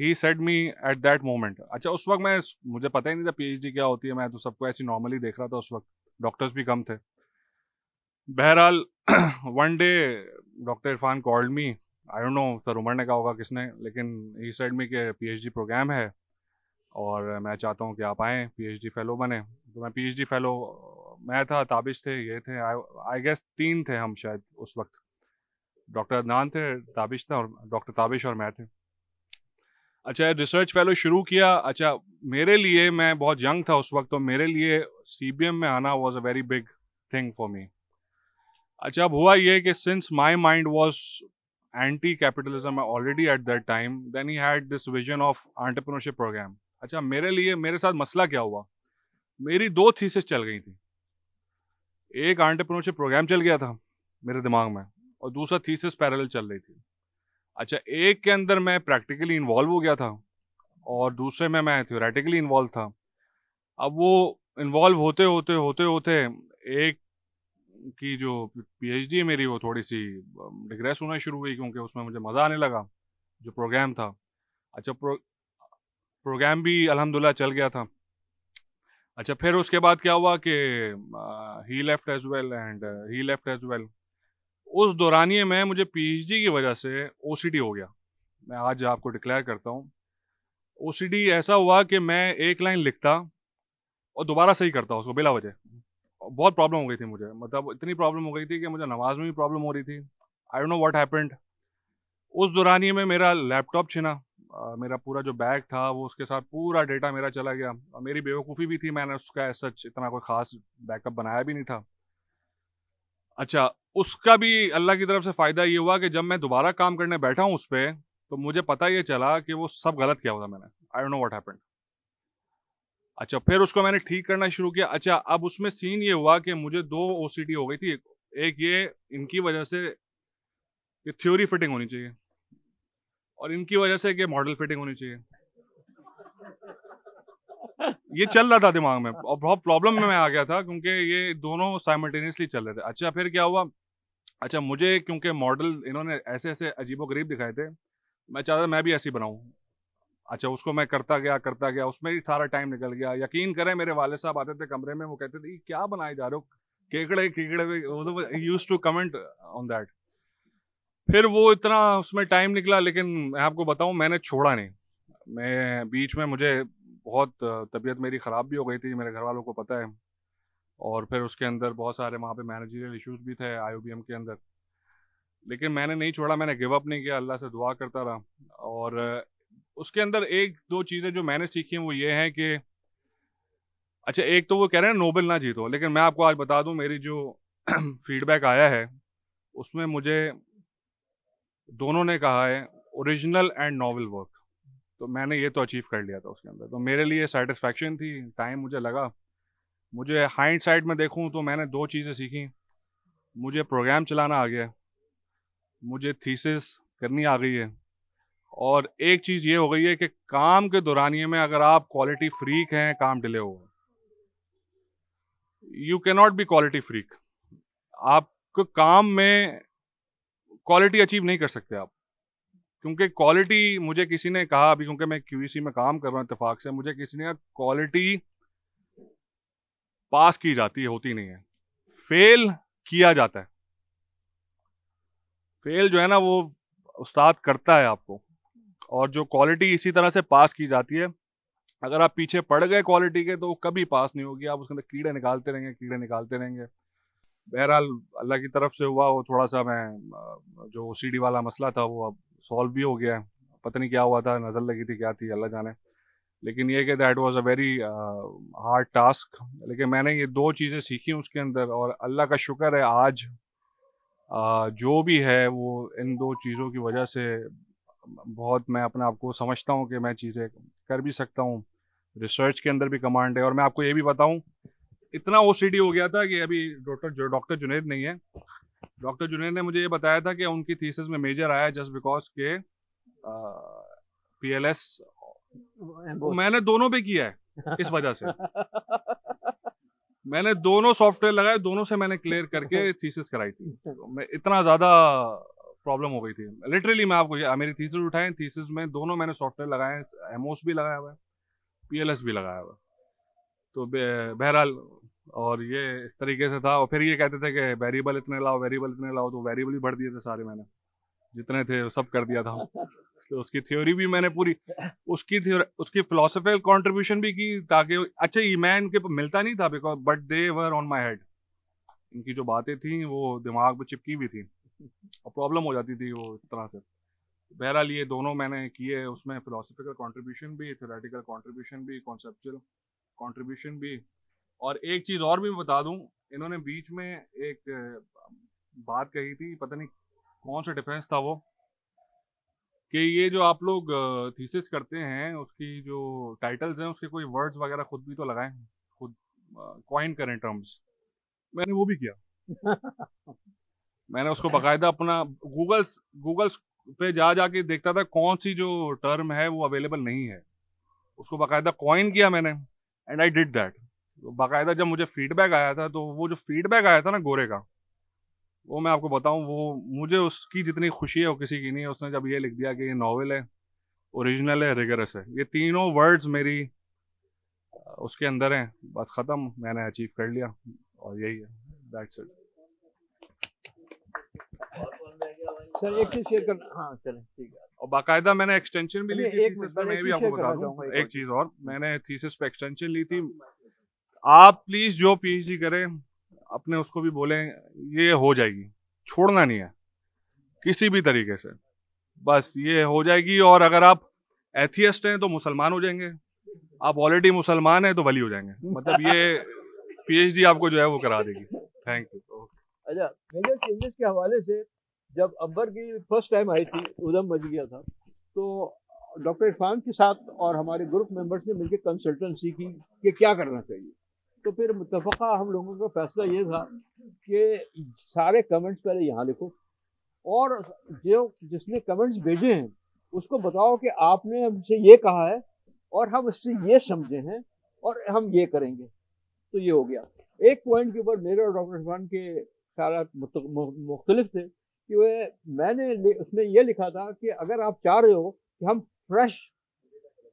He said me at that moment. अच्छा, उस वक्त मुझे पता ही नहीं था पीएचडी क्या होती है, मैं तो सबको ऐसी नॉर्मली देख रहा था, उस वक्त डॉक्टर्स भी कम थे। बहरहाल one day doctor Irfan called me, I don't know sir Umar ने कहा होगा किसने, लेकिन ही सेड मी कि पीएचडी प्रोग्राम है और मैं चाहता हूँ कि आप आएँ, पीएचडी फेलो बने। तो मैं पीएचडी फेलो, मैं था, ताबिश थे, ये थे, आई गेस 3 थे हम शायद उस वक्त। डॉक्टर अदनान थे, ताबिश था, और डॉक्टर ताबिश और मैं थे। अच्छा, रिसर्च फेलो शुरू किया। अच्छा, मेरे लिए, मैं बहुत यंग था उस वक्त, तो मेरे लिए सीबीएम में आना was a very big thing for me. अच्छा, अब हुआ ये कि since my mind was anti capitalism already at that time, then he had this vision of entrepreneurship program. अच्छा, मेरे लिए, मेरे साथ मसला क्या हुआ, मेरी 2 थीसिस चल गई थी। एक एंटरप्रेन्योरशिप प्रोग्राम चल गया था मेरे दिमाग में, और दूसरा थीसिस पैरेलल चल रही थी। अच्छा, एक के अंदर मैं प्रैक्टिकली इन्वॉल्व हो गया था, और दूसरे में मैं थ्योरेटिकली इन्वॉल्व था। अब वो इन्वॉल्व होते होते होते होते एक की जो पीएचडी है मेरी, वो थोड़ी सी डिग्रेस होना शुरू हुई, क्योंकि उसमें मुझे मज़ा आने लगा जो प्रोग्राम था। अच्छा, प्रोग्राम भी अल्हम्दुलिल्लाह चल गया था। अच्छा, फिर उसके बाद क्या हुआ कि he left as well and he left as well. उस दौरानिए में मुझे पीएचडी की वजह से ओसीडी हो गया। मैं आज आपको डिक्लेयर करता हूँ, ओसीडी ऐसा हुआ कि मैं एक लाइन लिखता और दोबारा सही करता उसको बिला वजह। बहुत प्रॉब्लम हो गई थी मुझे, मतलब इतनी प्रॉब्लम हो गई थी कि मुझे नमाज में भी प्रॉब्लम हो रही थी। आई डोंट नो व्हाट हैपेंड। उस दौरानिए में मेरा लैपटॉप छिना, मेरा पूरा जो बैग था वो, उसके साथ पूरा डेटा मेरा चला गया। और मेरी बेवकूफ़ी भी थी, मैंने उसका सच इतना कोई ख़ास बैकअप बनाया भी नहीं था। अच्छा, उसका भी अल्लाह की तरफ से फ़ायदा ये हुआ कि जब मैं दोबारा काम करने बैठा हूँ उस पे, तो मुझे पता ये चला कि वो सब गलत किया हुआ था मैंने। आई डोंट नो व्हाट हैपेंड। अच्छा, फिर उसको मैंने ठीक करना शुरू किया। अच्छा, अब उसमें सीन ये हुआ कि मुझे 2 ओसीडी हो गई थी। एक ये इनकी वजह से कि थ्योरी फिटिंग होनी चाहिए, और इनकी वजह से कि मॉडल फिटिंग होनी चाहिए। ये चल रहा था दिमाग में, और बहुत प्रॉब्लम में मैं आ गया था, क्योंकि ये दोनों साइमल्टेनियसली चल रहे थे। अच्छा, फिर क्या हुआ, अच्छा मुझे क्योंकि मॉडल इन्होंने ऐसे-ऐसे अजीबो-गरीब दिखाए थे, मैं चाहता था मैं भी ऐसे ही बनाऊँ। अच्छा, उसको मैं करता गया, उसमें ही सारा टाइम निकल गया। यकीन करें, मेरे वाले साहब आते थे कमरे में, वो कहते थे, "ये क्या बनाए जा रहे हो? केकड़े-केकड़े।" वो ही used to comment on that. फिर वो इतना उसमें टाइम निकला, लेकिन मैं आपको बताऊँ, मैंने छोड़ा नहीं। मैं बीच में, मुझे बहुत तबीयत मेरी ख़राब भी हो गई थी, मेरे घर वालों को पता है। और फिर उसके अंदर बहुत सारे वहाँ पे मैनेजरियल इश्यूज़ भी थे आईओबीएम के अंदर। लेकिन मैंने नहीं छोड़ा, मैंने गिव अप नहीं किया, अल्लाह से दुआ करता रहा। और उसके अंदर 1-2 चीज़ें जो मैंने सीखी हैं वो ये हैं कि, अच्छा, एक तो वो कह रहे हैं नोबेल ना जीतो, लेकिन मैं आपको आज बता दूं, मेरी जो फीडबैक आया है उसमें मुझे दोनों ने कहा है ओरिजिनल एंड नॉवल वर्क। तो मैंने ये तो अचीव कर लिया था उसके अंदर, तो मेरे लिए सेटिस्फैक्शन थी। टाइम मुझे लगा। मुझे हाइंड साइड में देखूं तो मैंने 2 चीज़ें सीखी। मुझे प्रोग्राम चलाना आ गया, मुझे थीसिस करनी आ गई है, और एक चीज़ ये हो गई है कि काम के दौरानिए में अगर आप क्वालिटी फ्रीक हैं, काम डिले होगा। You can not be quality freak. आपको काम में क्वालिटी अचीव नहीं कर सकते आप, क्योंकि क्वालिटी, मुझे किसी ने कहा अभी, क्योंकि मैं क्यूईसी में काम कर रहा हूँ इत्तेफाक से, मुझे किसी ने कहा क्वालिटी पास की जाती है, होती नहीं है, फेल किया जाता है। फेल जो है ना, वो उस्ताद करता है आपको, और जो क्वालिटी इसी तरह से पास की जाती है। अगर आप पीछे पड़ गए क्वालिटी के, तो वो कभी पास नहीं होगी, आप उसके अंदर कीड़े निकालते रहेंगे, कीड़े निकालते रहेंगे। बहरहाल अल्लाह की तरफ से हुआ, वो थोड़ा सा, मैं जो ओसीडी वाला मसला था वो अब सॉल्व भी हो गया है। पता नहीं क्या हुआ था, नज़र लगी थी, क्या थी, अल्लाह जाने। लेकिन ये कि that was a very hard task, लेकिन मैंने ये 2 चीज़ें सीखी उसके अंदर, और अल्लाह का शुक्र है आज जो भी है वो इन 2 चीज़ों की वजह से बहुत, मैं अपने आप को समझता हूँ कि मैं चीज़ें कर भी सकता हूँ। रिसर्च के अंदर भी कमांड है। और मैं आपको ये भी बताऊँ, इतना ओसीडी हो गया था कि अभी डॉक्टर जुनैद नहीं है, डॉक्टर जुनैद ने मुझे ये बताया था कि उनकी थीसिस में मेजर आया जस्ट बिकॉज के पीएलएस, मैंने दोनों पे किया है इस वजह से। मैंने दोनों सॉफ्टवेयर लगाए, दोनों से मैंने क्लियर करके थीसिस कराई थी। तो मैं, इतना ज़्यादा प्रॉब्लम हो गई थी लिटरली। मैं आपको मेरी थीसिस उठाए, थीसिस में दोनों मैंने सॉफ्टवेयर लगाए, एमओस भी लगाया हुआ है, पीएलएस भी लगाया हुआ है। तो बहरहाल, और ये इस तरीके से था। और फिर ये कहते थे कि वेरिएबल इतने लाओ, वेरिएबल इतने लाओ, तो वेरिएबल भी भर दिए थे सारे, मैंने जितने थे सब कर दिया था। तो उसकी थ्योरी भी मैंने पूरी, उसकी फिलोसफिकल कंट्रीब्यूशन भी की, ताकि अच्छा ये मैं इनके मिलता नहीं था because but they were on my head. इनकी जो बातें थी वो दिमाग पे चिपकी हुई थी और प्रॉब्लम हो जाती थी वो इस तरह से। बहरहाल ये दोनों मैंने किए, उसमें फिलोसफिकल कंट्रीब्यूशन भी, थ्योरेटिकल कंट्रीब्यूशन भी, कॉन्सेप्चुअल कंट्रीब्यूशन भी। और एक चीज़ और भी बता दूं, इन्होंने बीच में एक बात कही थी, पता नहीं कौन सा डिफेंस था वो, कि ये जो आप लोग थीसिस करते हैं उसकी जो टाइटल्स हैं उसके कोई वर्ड्स वगैरह खुद भी तो लगाएं, खुद कॉइन करें टर्म्स। मैंने वो भी किया। मैंने उसको बाकायदा अपना गूगल पे जाके देखता था कौन सी जो टर्म है वो अवेलेबल नहीं है, उसको बाकायदा कॉइन किया मैंने, एंड आई डिड दैट। तो बाकायदा जब मुझे फीडबैक आया था, तो वो जो फीडबैक आया था ना गोरे का, वो मैं आपको बताऊं, वो मुझे उसकी जितनी खुशी है वो किसी की नहीं है। उसने जब ये लिख दिया कि ये नॉवेल है, ओरिजिनल है, रिगरस है, ये तीनों वर्ड्स मेरी उसके अंदर हैं, बस ख़त्म, मैंने अचीव कर लिया और यही है, दैट्स इट। सर एक चीज शेयर करना, हाँ चलें ठीक है। और बाकायदा मैंने एक्सटेंशन भी ली थी एक थीसिस मिनट पे, मैं एक भी चीज आपको शेयर बता करना दूं चाहूंगा, एक चीज़ और, मैंने थीसिस पे एक्सटेंशन ली थी। आप प्लीज़ जो पीएचडी करें अपने उसको भी बोलें ये हो जाएगी, छोड़ना नहीं है किसी भी तरीके से, बस ये हो जाएगी। और अगर आप एथियस्ट हैं तो मुसलमान हो जाएंगे, आप ऑलरेडी मुसलमान हैं तो वली हो जाएंगे, मतलब ये पीएचडी आपको जो है वो करा देगी। Thank you. अच्छा, मेजर चेंजेस के हवाले से जब अकबर की फर्स्ट टाइम आई थी, उधम मच गया था, तो डॉक्टर इरफान के साथ और हमारे ग्रुप मेंबर्स ने मिलकर कंसल्टेंसी की कि क्या करना चाहिए। तो फिर मुत्तफ़क़ा हम लोगों का फैसला ये था कि सारे कमेंट्स पहले यहाँ लिखो, और जो जिसने कमेंट्स भेजे हैं उसको बताओ कि आपने हमसे ये कहा है और हम इससे ये समझे हैं और हम ये करेंगे। तो ये हो गया। एक पॉइंट के ऊपर मेरे और डॉक्टर इरफान के ख्यालात मुख्तलिफ थे कि मैंने उसमें ये लिखा था कि अगर आप चाह रहे हो कि हम फ्रेश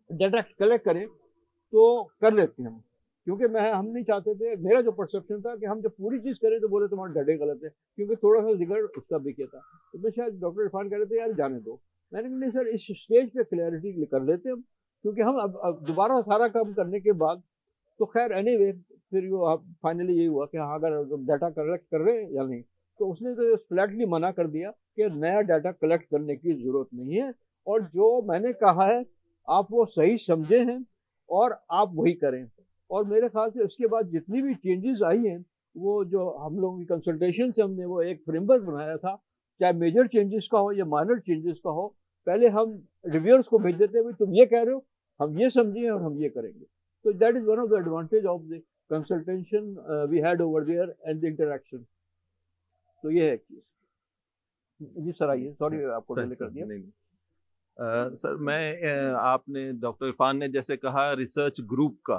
डाटा कलेक्ट करें तो कर लेते हैं हम, क्योंकि हम नहीं चाहते थे, मेरा जो परसेप्शन था कि हम जब पूरी चीज़ करें तो बोले तुम्हारे डाटे गलत है, क्योंकि थोड़ा सा जिक्र उसका भी किया था। तो मैं शायद डॉक्टर इरफान कह रहे थे यार जाने दो, मैंने कहा नहीं सर इस स्टेज पे क्लैरिटी कर लेते हम, क्योंकि हम अब दोबारा सारा काम करने के बाद तो खैर एनीवे फिर वो फाइनली यही हुआ कि हाँ अगर डाटा कलेक्ट कर रहे हैं या नहीं। तो उसने तो फ्लैटली मना कर दिया कि नया डाटा कलेक्ट करने की ज़रूरत नहीं है, और जो मैंने कहा है आप वो सही समझे हैं और आप वही करें। और मेरे ख्याल से उसके बाद जितनी भी चेंजेस आई हैं, वो जो हम लोगों की कंसल्टेशन से हमने वो एक फ्रेमवर्क बनाया था, चाहे मेजर चेंजेस का हो या माइनर चेंजेस का हो, पहले हम रिव्यूअर्स को भेज देते हैं तुम ये कह रहे हो, हम ये समझिए और हम ये करेंगे। So that is one of the advantage of the consultation we had over there and the interaction. तो ये है चीज़। जी सर आइए, सॉरी आपको डिले कर दिया। सर मैं आपने डॉक्टर इरफान ने जैसे कहा रिसर्च ग्रुप का,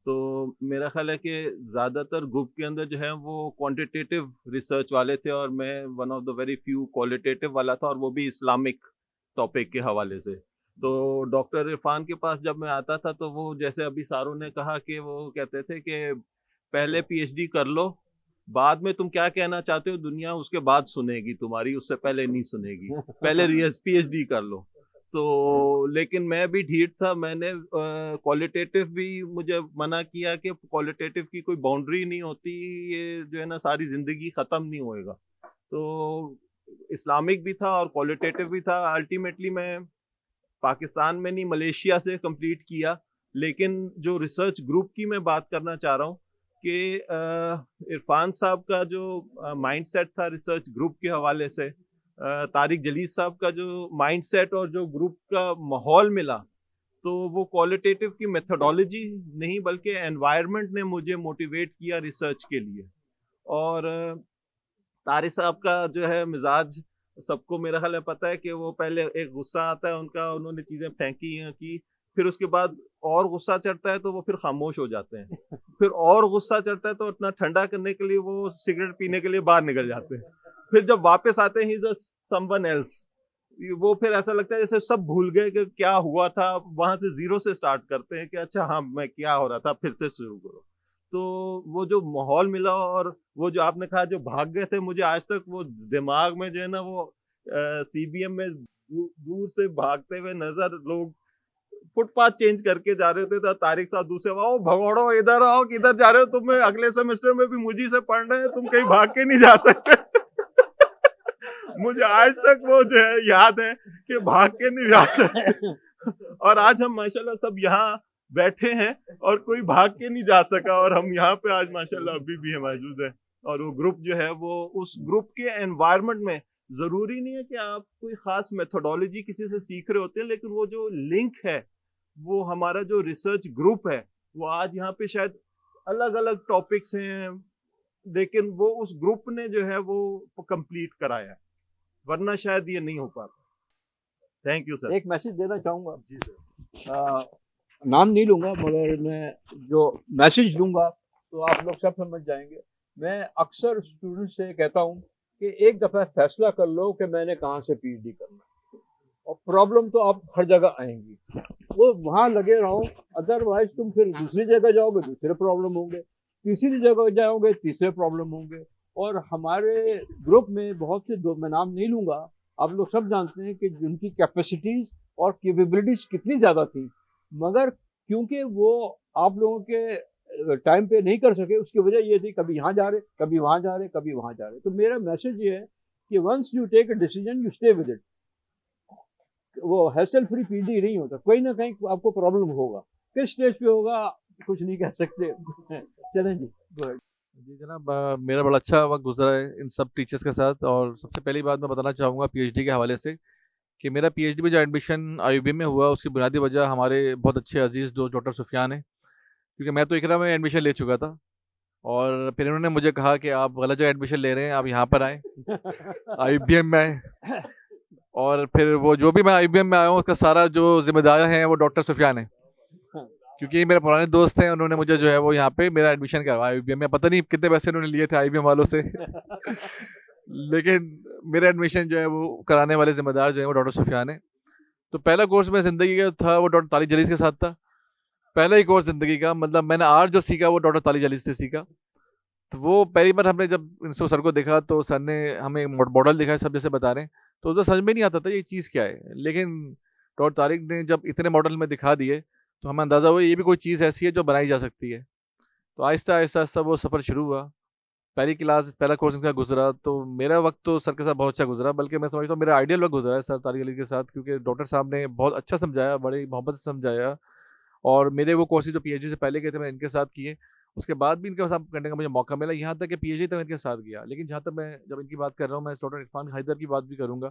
तो मेरा ख्याल है कि ज़्यादातर ग्रुप के अंदर जो है वो क्वांटिटेटिव रिसर्च वाले थे और मैं one of the very few qualitative वाला था, और वो भी इस्लामिक टॉपिक के हवाले से। तो डॉक्टर इरफान के पास जब मैं आता था तो वो जैसे अभी सारों ने कहा कि वो कहते थे कि पहले पीएचडी कर लो, बाद में तुम क्या कहना चाहते हो दुनिया उसके बाद सुनेगी तुम्हारी, उससे पहले नहीं सुनेगी, पहले पीएचडी कर लो। तो लेकिन मैं भी ढीठ था, मैंने क्वालिटेटिव भी मुझे मना किया कि क्वालिटेटिव की कोई बाउंड्री नहीं होती, ये जो है ना सारी ज़िंदगी ख़त्म नहीं होएगा। तो इस्लामिक भी था और क्वालिटेटिव भी था। अल्टीमेटली मैं पाकिस्तान में नहीं मलेशिया से कंप्लीट किया, लेकिन जो रिसर्च ग्रुप की मैं बात करना चाह रहा हूँ कि इरफान साहब का जो माइंडसेट था रिसर्च ग्रुप के हवाले से, तारिक जलील साहब का जो माइंडसेट और जो ग्रुप का माहौल मिला, तो वो क्वालिटेटिव की मेथोडोलॉजी नहीं बल्कि एनवायरनमेंट ने मुझे मोटिवेट किया रिसर्च के लिए। और तारिक साहब का जो है मिजाज सबको मेरा ख्याल है पता है कि वो पहले एक गुस्सा आता है उनका, उन्होंने चीज़ें फेंकी हैं कि फिर उसके बाद और गुस्सा चढ़ता है तो वो फिर खामोश हो जाते हैं, फिर और गुस्सा चढ़ता है तो अपना ठंडा करने के लिए वो सिगरेट पीने के लिए बाहर निकल जाते हैं, फिर जब वापस आते हैं ही जस्ट समवन एल्स, वो फिर ऐसा लगता है जैसे सब भूल गए कि क्या हुआ था, वहां से जीरो से स्टार्ट करते हैं कि अच्छा हाँ मैं क्या हो रहा था, फिर से शुरू करो। तो वो जो माहौल मिला और वो जो आपने कहा जो भाग गए थे, मुझे आज तक वो दिमाग में जो है ना वो सीबीएम में दूर से भागते हुए नजर, लोग फुटपाथ चेंज करके जा रहे थे, तो तारिक साहब दूसरे, आओ भगोड़ो इधर आओ, किधर जा रहे हो, तुम्हें अगले सेमेस्टर में भी मुझी से पढ़ रहे हैं, तुम कहीं भाग के नहीं जा सकते। मुझे आज तक वो जो है याद है कि भाग के नहीं जा सकते। और आज हम माशाल्लाह सब यहाँ बैठे हैं और कोई भाग के नहीं जा सका, और हम यहाँ पे आज माशाल्लाह अभी भी मौजूद है। और वो ग्रुप जो है, वो उस ग्रुप के एनवायरनमेंट में, जरूरी नहीं है कि आप कोई खास मेथोडोलॉजी किसी से सीख रहे होते हैं, लेकिन वो जो लिंक है, वो हमारा जो रिसर्च ग्रुप है, वो आज यहाँ पे शायद अलग अलग टॉपिक्स हैं, लेकिन वो उस ग्रुप ने जो है वो कंप्लीट कराया है, वरना शायद ये नहीं हो पाता। Thank you sir. एक मैसेज देना चाहूँगा। जी सर। नाम नहीं लूँगा, मगर मैं जो मैसेज दूंगा तो आप लोग सब समझ जाएंगे। मैं अक्सर स्टूडेंट से कहता हूँ कि एक दफ़ा फैसला कर लो कि मैंने कहाँ से पीएचडी करना, और प्रॉब्लम तो आप हर जगह आएंगी, वो वहाँ लगे रहो, अदरवाइज तुम फिर दूसरी जगह जाओगे, दूसरे प्रॉब्लम होंगे, तीसरी जगह जाओगे, तीसरे प्रॉब्लम होंगे। और हमारे ग्रुप में बहुत से, दो मैं नाम नहीं लूँगा, आप लोग सब जानते हैं कि जिनकी कैपेसिटीज और कैपेबिलिटीज कितनी ज़्यादा थी, मगर क्योंकि वो आप लोगों के टाइम पे नहीं कर सके, उसकी वजह ये थी कभी यहाँ जा रहे, कभी वहाँ जा रहे, कभी वहाँ जा रहे। तो मेरा मैसेज ये है कि once you take a decision, you stay with it. वो हैसल फ्री पीडी नहीं होता, कोई ना कहीं आपको प्रॉब्लम होगा, किस स्टेज पे होगा कुछ नहीं कह सकते। चलें जी, जी जनाब, मेरा बड़ा अच्छा वक्त गुजरा है इन सब टीचर्स के साथ। और सबसे पहली बात मैं बताना चाहूँगा पीएचडी के हवाले से कि मेरा पीएचडी में जो एडमिशन आईयूबी में हुआ, उसकी बुनियादी वजह हमारे बहुत अच्छे अजीज़ दोस्त डॉक्टर सुफियान है। क्योंकि मैं तो इकरा में एडमिशन ले चुका था, और फिर इन्होंने मुझे कहा कि आप गलत जगह एडमिशन ले रहे हैं, आप यहाँ पर आए, आईयूबीएम में आए। और फिर वो जो भी मैं आईयूबीएम में आया हूँ, उसका सारा जो जिम्मेदार है वो डॉक्टर सुफियान है, क्योंकि मेरे पुराने दोस्त हैं, उन्होंने मुझे जो है वो यहाँ पे मेरा एडमिशन करवाया आईयूबीएम में। पता नहीं कितने पैसे उन्होंने लिए थे आईयूबीएम वालों से, लेकिन मेरा एडमिशन जो है वो कराने वाले जिम्मेदार जो है वो डॉक्टर सुफियान है। तो पहला कोर्स मैं ज़िंदगी का था वो डॉक्टर तारिक जलीस के साथ था, पहला ही कोर्स ज़िंदगी का। मतलब मैंने आर्ट जो सीखा वो डॉक्टर तारिक जलीस से सीखा। तो वो पहली बार हमने जब इनसे सर को देखा, तो सर ने हमें मॉडल दिखाया, सब जैसे बता रहे हैं, तो उसे समझ में नहीं आता था ये चीज़ क्या है। लेकिन डॉक्टर तारिक ने जब इतने मॉडल में दिखा दिए, तो हमें अंदाज़ा हुआ ये भी कोई चीज़ ऐसी है जो बनाई जा सकती है। तो आहिस्ता आहिस्ता सब वो सफ़र शुरू हुआ। पहली क्लास, पहला कोर्स इनका गुजरा, तो मेरा वक्त तो सर के साथ बहुत अच्छा गुजरा, बल्कि मैं समझता हूँ मेरा आइडियल वक्त गुजरा है सर तारिक जलीस के साथ, क्योंकि डॉक्टर साहब ने बहुत अच्छा समझाया, बड़ी मोहब्बत से समझाया। और मेरे वो कोर्सेज जो पीएचडी से पहले के थे मैं इनके साथ किए, उसके बाद भी इनके साथ करने का मुझे मौका मिला, यहाँ तक कि पीएचडी तक इनके साथ गया। लेकिन जहाँ तक मैं जब इनकी बात कर रहा हूँ, मैं डॉक्टर इरफान हैदर की बात भी करूँगा,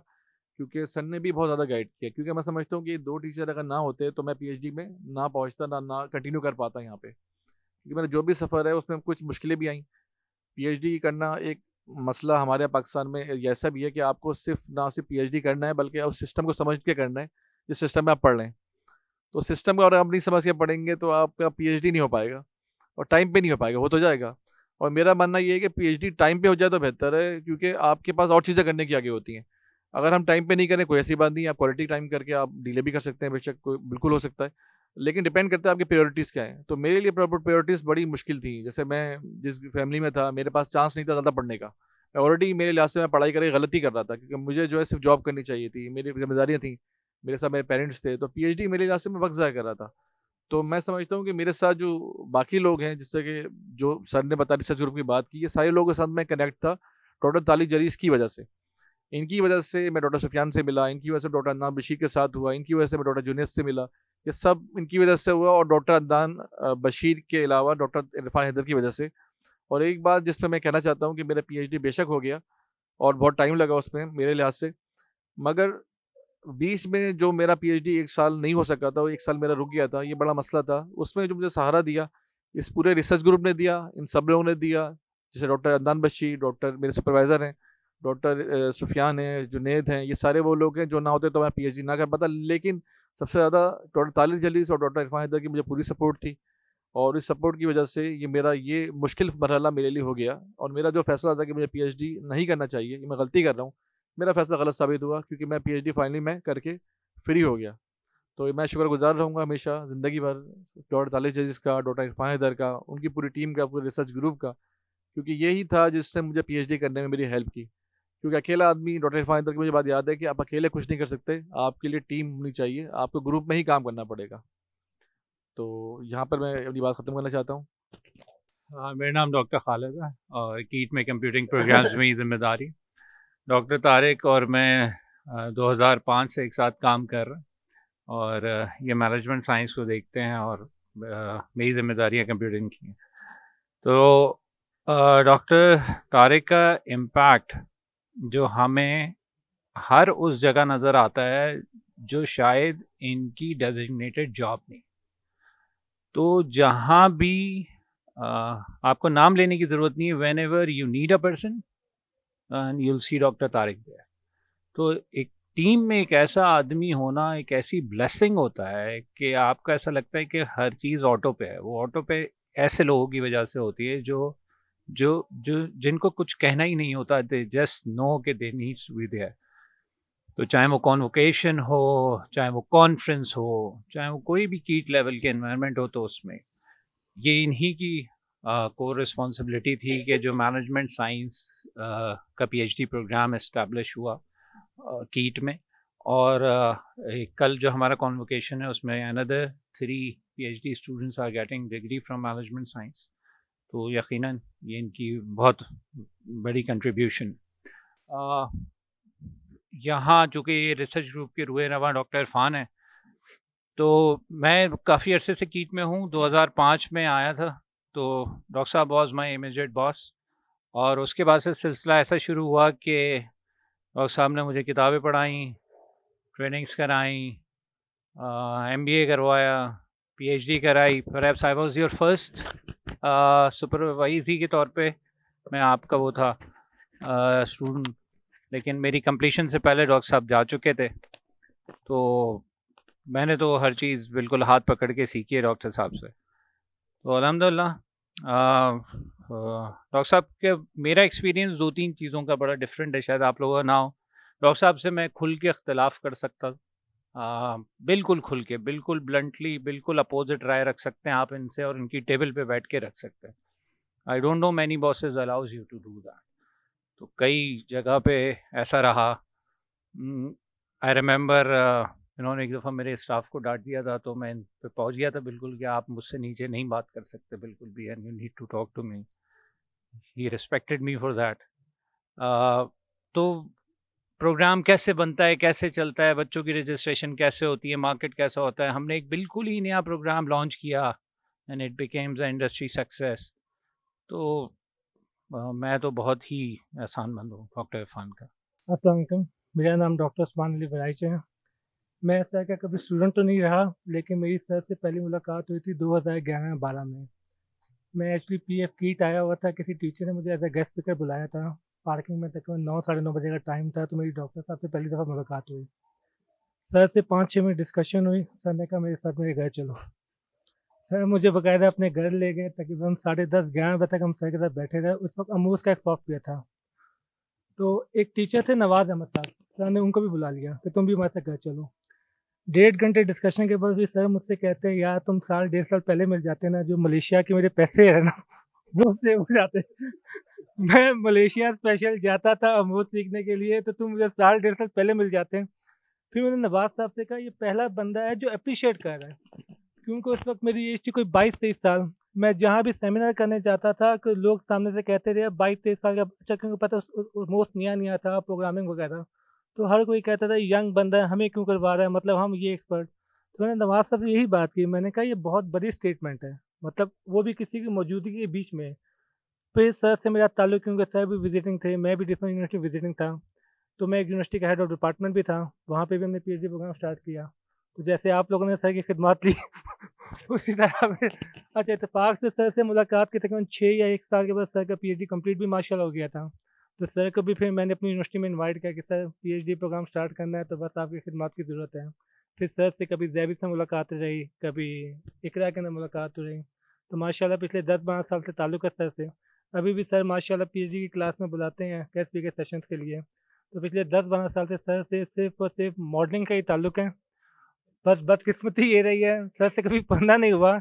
क्योंकि सर ने भी बहुत ज़्यादा गाइड किया। क्योंकि मैं समझता हूँ कि ये दो टीचर अगर ना होते तो मैं पीएचडी में ना पहुँचता, ना कंटिन्यू कर पाता यहाँ पे। क्योंकि मेरा जो भी सफ़र है उसमें कुछ मुश्किलें भी आई। पीएचडी करना एक मसला हमारे पाकिस्तान में ऐसा भी है कि आपको ना सिर्फ पीएचडी करना है, बल्कि उस सिस्टम को समझ के करना है जिस सिस्टम में आप पढ़ रहे हैं। तो सिस्टम को अगर आप नहीं समझ के पढ़ेंगे तो आपका पीएचडी नहीं हो पाएगा, और टाइम पे नहीं हो पाएगा, हो तो जाएगा। और मेरा मानना ये है कि पीएचडी टाइम पे हो जाए तो बेहतर है, क्योंकि आपके पास और चीज़ें करने की आगे होती हैं। अगर हम टाइम पे नहीं करें, कोई ऐसी बात नहीं है, आप क्वालिटी टाइम करके आप डिले भी कर सकते हैं, बेशक कोई बिल्कुल हो सकता है, लेकिन डिपेंड करता है आपकी प्रायोरिटीज़ क्या है। तो मेरे लिए प्रायोरिटीज़ बड़ी मुश्किल थी। जैसे मैं जिस फैमिली में था, मेरे पास चांस नहीं था ज़्यादा पढ़ने का। मैं ऑलरेडी मेरे लिहाज से मैं पढ़ाई करके गलती कर रहा था, क्योंकि मुझे जो है सिर्फ जॉब करनी चाहिए थी, मेरी जिम्मेदारियाँ थी, मेरे साथ मेरे पेरेंट्स थे। तो पीएचडी मेरे लिहाज से मैं वक्त ज़ाया कर रहा था। तो मैं समझता हूँ कि मेरे साथ जो बाकी लोग हैं, जिससे कि जो सर ने बता रिसर्च ग्रुप की बात की, ये सारे लोगों के साथ मैं कनेक्ट था डॉक्टर तारिक जलीस की वजह से। इनकी वजह से मैं डॉक्टर सुफियान से मिला, इनकी वजह से डॉक्टर अदनान बशीर के साथ हुआ, इनकी वजह से मैं डॉक्टर जुनेद से मिला, ये सब इनकी वजह से हुआ। और डॉक्टर अदनान बशीर के अलावा डॉक्टर इरफान हैदर की वजह से। और एक बात जिसमें मैं कहना चाहता हूँ कि मेरा पीएचडी बेशक हो गया और बहुत टाइम लगा उसमें मेरे लिहाज से, मगर बीच में जो मेरा पीएचडी 1 साल नहीं हो सका था, वो 1 साल मेरा रुक गया था, ये बड़ा मसला था। उसमें जो मुझे सहारा दिया इस पूरे रिसर्च ग्रुप ने दिया, इन सब लोगों ने दिया, जैसे डॉक्टर अदनान बशीर, डॉक्टर मेरे सुपरवाइज़र हैं, डॉक्टर सुफियान हैं, जुनेद हैं, ये सारे वो लोग हैं जो ना होते तो मैं पीएचडी ना कर पाता। लेकिन सबसे ज़्यादा डॉक्टर तारिक जलीस और डॉक्टर इरफान हैदर की मुझे पूरी सपोर्ट थी, और इस सपोर्ट की वजह से ये मुश्किल मरहला मेरे लिए हो गया। और मेरा जो फैसला था कि मुझे पीएचडी नहीं करना चाहिए, ये मैं गलती कर रहा हूँ, मेरा फैसला गलत साबित हुआ, क्योंकि मैं पीएचडी फाइनली मैं करके फ्री हो गया। तो मैं शुक्रगुजार रहूँगा हमेशा ज़िंदगी भर डॉक्टर तारिक जलीस का, डॉक्टर इरफान हैदर का, उनकी पूरी टीम का, पूरे रिसर्च ग्रुप का, क्योंकि यही था जिससे मुझे पीएचडी करने में मेरी हेल्प की। क्योंकि अकेला आदमी, डॉक्टर इरफान तक की मुझे बात याद है कि आप अकेले कुछ नहीं कर सकते, आपके लिए टीम होनी चाहिए, आपको ग्रुप में ही काम करना पड़ेगा। तो यहाँ पर मैं अपनी बात ख़त्म करना चाहता हूँ। मेरा नाम डॉक्टर खालिद है और कीट में कंप्यूटिंग प्रोग्राम्स में ही जिम्मेदारी। डॉक्टर तारिक और मैं 2005 से एक साथ काम कर रहे हैं और ये मैनेजमेंट साइंस को देखते हैं और मेरी जिम्मेदारियाँ कंप्यूटिंग की हैं। तो डॉक्टर तारिक का इम्पैक्ट जो हमें हर उस जगह नज़र आता है जो शायद इनकी डेजिग्नेटेड जॉब नहीं। तो जहाँ भी आपको नाम लेने की ज़रूरत नहीं है, whenever you need a person and you'll see doctor Tariq there. तो एक टीम में एक ऐसा आदमी होना एक ऐसी ब्लेसिंग होता है कि आपको ऐसा लगता है कि हर चीज़ ऑटो पे है। वो ऑटो पे ऐसे लोगों की वजह से होती है जो जो जो जिनको कुछ कहना ही नहीं होता, दे जस्ट नो कि they needs to be there. तो चाहे वो कॉन्वोकेशन हो, चाहे वो कॉन्फ्रेंस हो, चाहे वो कोई भी कीट लेवल के एनवायरनमेंट हो, तो उसमें ये इन्हीं की कोर रिस्पॉन्सिबिलिटी थी कि जो मैनेजमेंट साइंस का पीएचडी प्रोग्राम इस्टेब्लिश हुआ कीट में। और कल जो हमारा कॉन्वोकेशन है उसमें another 3 PhD students are getting degree from management science. तो यकीनन ये इनकी बहुत बड़ी कंट्रीब्यूशन। यहाँ चूँकि रिसर्च ग्रुप के रुए रवा डॉक्टर इरफान है, तो मैं काफ़ी अरसे से कीट में हूँ। 2005 में आया था, तो डॉक्टर साहब वॉज माई इमीडिएट बॉस। और उसके बाद से सिलसिला ऐसा शुरू हुआ कि डॉक्टर साहब ने मुझे किताबें पढ़ाई, ट्रेनिंग्स कराई, MBA करवाया, PhD कराई। Perhaps I was your first supervisee के तौर पे मैं आपका वो था स्टूडेंट, लेकिन मेरी कंप्लीशन से पहले डॉक्टर साहब जा चुके थे। तो मैंने तो हर चीज़ बिल्कुल हाथ पकड़ के सीखी है डॉक्टर साहब से। तो अल्हम्दुलिल्लाह डॉक्टर साहब के मेरा एक्सपीरियंस 2-3 चीज़ों का बड़ा डिफरेंट है, शायद आप लोगों का ना हो। डॉक्टर साहब से मैं खुल के इख्तलाफ कर सकता, बिल्कुल खुल के, बिल्कुल ब्लंटली, बिल्कुल अपोजिट राय रख सकते हैं आप इनसे और इनकी टेबल पे बैठ के रख सकते हैं। I don't know many bosses allows you to do that. तो कई जगह पे ऐसा रहा। आई रिमेंबर इन्होंने एक दफ़ा मेरे स्टाफ को डांट दिया था, तो मैं इन पे पहुँच गया था बिल्कुल कि आप मुझसे नीचे नहीं बात कर सकते बिल्कुल भी, and you need to talk to me. He respected me for that. तो प्रोग्राम कैसे बनता है, कैसे चलता है, बच्चों की रजिस्ट्रेशन कैसे होती है, मार्केट कैसा होता है, हमने एक बिल्कुल ही नया प्रोग्राम लॉन्च किया and it becomes a industry success. तो मैं तो बहुत ही एहसानमंद हूँ डॉक्टर इरफान का। अस्सलाम वालेकुम, मेरा नाम डॉक्टर उस्मान अली बराइच है। मैं सर का कभी स्टूडेंट तो नहीं रहा, लेकिन मेरी सर से पहली मुलाकात हुई थी 2011-12 में। मैं एक्चुअली PF कीट आया हुआ था, किसी टीचर ने मुझे एज ए गेस्ट स्पीकर बुलाया था। पार्किंग में तकरीबन 9-9:30 बजे का टाइम था, तो मेरी डॉक्टर साहब से पहली दफ़ा मुलाकात हुई। सर से 5-6 मिनट डिस्कशन हुई। सर ने कहा मेरे साथ मेरे घर चलो। सर मुझे बाकायदा अपने घर ले गए। तकरीबन 10:30-11 बजे तक हम सर के साथ बैठे रहे। उस वक्त अमूस का एक सॉफ्टवेयर था। तो एक टीचर थे नवाज़ अहमद साहब, सर ने उनको भी बुला लिया कि तुम भी हमारे साथ घर चलो। 1.5 घंटे डिस्कशन के बाद भी सर मुझसे कहते हैं, यार तुम 1.5 साल पहले मिल जाते ना, जो मलेशिया के मेरे पैसे है ना वो सेव हो जाते। मैं मलेशिया स्पेशल जाता था अमरूद सीखने के लिए, तो तुम मुझे 1.5 साल पहले मिल जाते। फिर मैंने नवाज साहब से कहा, ये पहला बंदा है जो अप्रिशिएट कर रहा है, क्योंकि उस वक्त मेरी एज थी कोई 22-23 साल। मैं जहाँ भी सेमिनार करने जाता था कि लोग सामने से कहते थे 22-23 साल का बच्चा, क्योंकि पता मोस्ट नया था प्रोग्रामिंग वगैरह, तो हर कोई कहता था यंग बंदा है, हमें क्यों करवा रहा है, मतलब हम ये एक्सपर्ट। तो मैंने नवाज साहब से यही बात की। मैंने कहा ये बहुत बड़ी स्टेटमेंट है, मतलब वो भी किसी की मौजूदगी के बीच में। फिर सर से मेरा ताल्लुक, क्योंकि सर भी विजिटिंग थे, मैं भी डिफरेंट यूनिवर्सिटी विजिटिंग था, तो मैं एक यूनिवर्सिटी का हेड ऑफ डिपार्टमेंट भी था, वहाँ पे भी हमने PhD प्रोग्राम स्टार्ट किया। तो जैसे आप लोगों ने सर की खिदमत ली उसी तरह में अच्छा इत्तेफाक से सर से मुलाकात के तकरीबन 6 या 1 साल के बाद सर का PhD कंप्लीट भी माशाल्लाह हो गया था। तो सर को भी फिर मैंने अपनी यूनिवर्सिटी में इनवाइट किया कि सर PhD प्रोग्राम स्टार्ट करना है, तो बस आपकी खिदमत की ज़रूरत है। फिर सर से कभी जैबिर से मुलाकात रही, कभी इकरा के अंदर मुलाकात हो रही। तो माशाल्लाह पिछले 10-12 साल से ताल्लुक़ है सर से। अभी भी सर माशाल्लाह PhD की क्लास में बुलाते हैं गेस्ट स्पीकर सेशंस के लिए। तो पिछले 10-12 साल से सर से सिर्फ और सिर्फ मॉडलिंग का ही ताल्लुक़ है। बस बदकिस्मती ये रही है सर से कभी पढ़ना नहीं हुआ,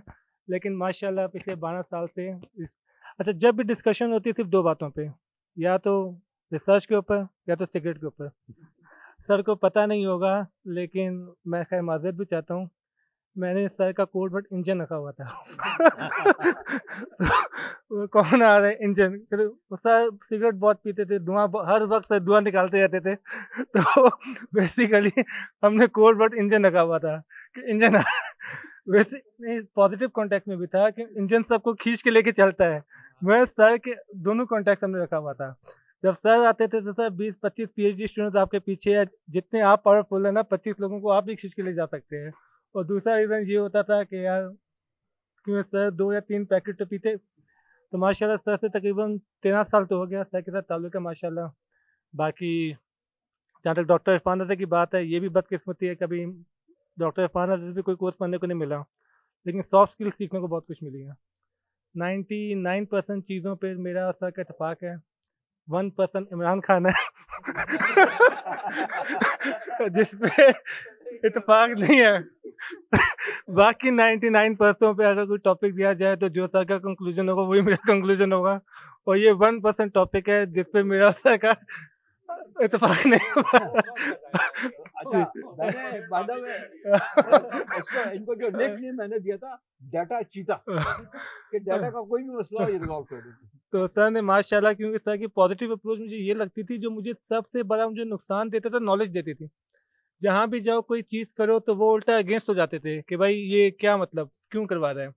लेकिन माशाल्लाह पिछले 12 साल से अच्छा जब भी डिस्कशन होती है सिर्फ 2 बातों पे, या तो रिसर्च के ऊपर या तो सिगरेट के ऊपर। सर को पता नहीं होगा, लेकिन मैं खैर माज़रत भी चाहता हूँ। मैंने सर का कोड वर्ड इंजन रखा हुआ था। तो वो कौन आ रहा है इंजन? फिर वो सर सिगरेट बहुत पीते थे, धुआँ ब हर वक़्त सर धुआँ निकालते रहते थे। तो बेसिकली हमने कोड वर्ड इंजन रखा हुआ था कि इंजन आ वैसे नहीं, पॉज़िटिव कॉन्टेक्स्ट में भी था कि इंजन सबको खींच के लेके चलता है। मैं सर के दोनों कॉन्टेक्स्ट हमने रखा हुआ था। जब सर आते थे तो सर 20-25 पीएचडी स्टूडेंट्स आपके पीछे है, जितने आप पावरफुल है ना 25 लोगों को आप भी खींच के ले जा सकते हैं। और दूसरा रीज़न ये होता था कि यार क्यों सर 2 या 3 पैकेट तो पीते, तो माशाल्लाह सर से तकरीबन 13 साल तो हो गया, सर के साथ ताल्लुक है माशाल्लाह। बाकी जहाँ तक डॉक्टर इरफान रज़ा की बात है, ये भी बदकिस्मती है, कभी डॉक्टर इरफान रज़ा से कोई कोर्स पढ़ने को नहीं मिला, लेकिन सॉफ्ट स्किल्स सीखने को बहुत कुछ मिली है। 99% चीज़ों पे मेरा और सर का इत्तेफ़ाक है, 1% इमरान खान है जिस पे इत्तेफ़ाक नहीं है। बाकी 99% पे अगर कोई टॉपिक दिया जाए तो जो सर का कंक्लूजन होगा वही मेरा कंक्लूजन होगा, और ये 1% टॉपिक है जिस पे मेरा और सर का इत्तेफ़ाक नहीं हुआ। अच्छा, मैंने बाय द वे इसको इनको जो निकनेम मैंने दिया था डाटा चीता कि डाटा का कोई भी मसला हो ये रिज़ॉल्व कर देते। तो सर ने माशाल्लाह, क्योंकि सर की पॉजिटिव अप्रोच मुझे ये लगती थी, जो मुझे सबसे बड़ा मुझे नुकसान देता था, नॉलेज देती थी। जहाँ भी जाओ कोई चीज़ करो तो वो उल्टा अगेंस्ट हो जाते थे कि भाई ये क्या मतलब, क्यों करवा रहा है।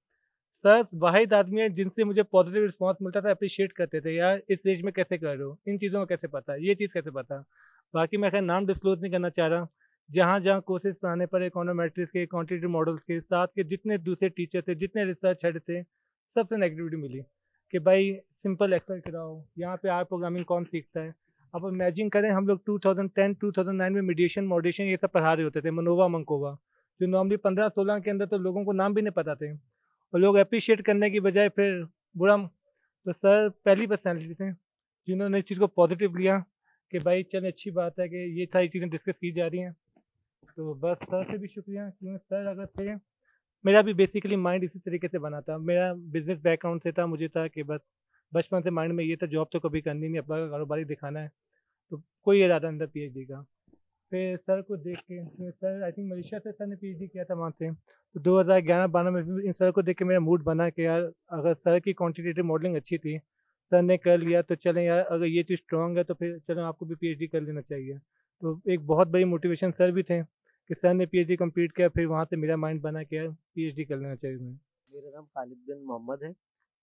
सर वाहिद आदमी है जिनसे मुझे पॉजिटिव रिस्पांस मिलता था, अप्रिशिएट करते थे, यार इस एज में कैसे कर रहे हो, इन चीज़ों का कैसे पता, ये चीज़ कैसे पता। बाकी मैं खैर नाम डिस्क्लोज नहीं करना चाह रहा। जहाँ जहाँ कोर्सेज पढ़ाने पड़े, इकोनोमेट्रिक्स के, क्वांटिटेटिव मॉडल्स के, साथ के जितने दूसरे टीचर थे, जितने रिसर्च हेड थे, सबसे नेगेटिविटी मिली कि भाई सिंपल एक्सेल कराओ, यहाँ पे आर प्रोग्रामिंग कौन सीखता है। अब इमेजिन करें हम लोग 2010-2009 में मीडिएशन मॉडरेशन ये सब पढ़ा रहे होते थे, मनोवा मंकोवा, जो नॉर्मली 15-16 के अंदर तो लोगों को नाम भी नहीं पता थे, और लोग अप्रिशिएट करने की बजाय फिर बुरा। तो सर पहली पर्सनैलिटी थे जिन्होंने इस चीज़ को पॉजिटिव लिया कि भाई चल अच्छी बात है कि ये सारी चीज़ें डिस्कस की जा रही हैं। तो बस सर से भी शुक्रिया, क्योंकि सर अगर थे, मेरा भी बेसिकली माइंड इसी तरीके से बना था, मेरा बिजनेस बैकग्राउंड से था, मुझे था कि बस बचपन से माइंड में ये था जॉब तो कभी करनी नहीं, अपना कारोबार ही दिखाना है, तो कोई इरादा नहीं था पीएचडी का। फिर सर को देख के, फिर सर आई थिंक मलेशिया से सर ने पीएचडी किया था वहाँ से, तो 2011-12 में फिर इन सर को देख के मेरा मूड बना कि यार अगर सर की क्वांटिटेटिव मॉडलिंग अच्छी थी, सर ने कर लिया, तो चलें यार अगर ये चीज़ स्ट्रॉन्ग है तो फिर चलो आपको भी पीएचडी कर लेना चाहिए। तो एक बहुत बड़ी मोटिवेशन सर भी थे कि सर ने पीएचडी कंप्लीट किया, फिर वहाँ से मेरा माइंड बना कि यार पीएचडी कर लेना चाहिए मैं। मेरा नाम खालिद बिन मोहम्मद है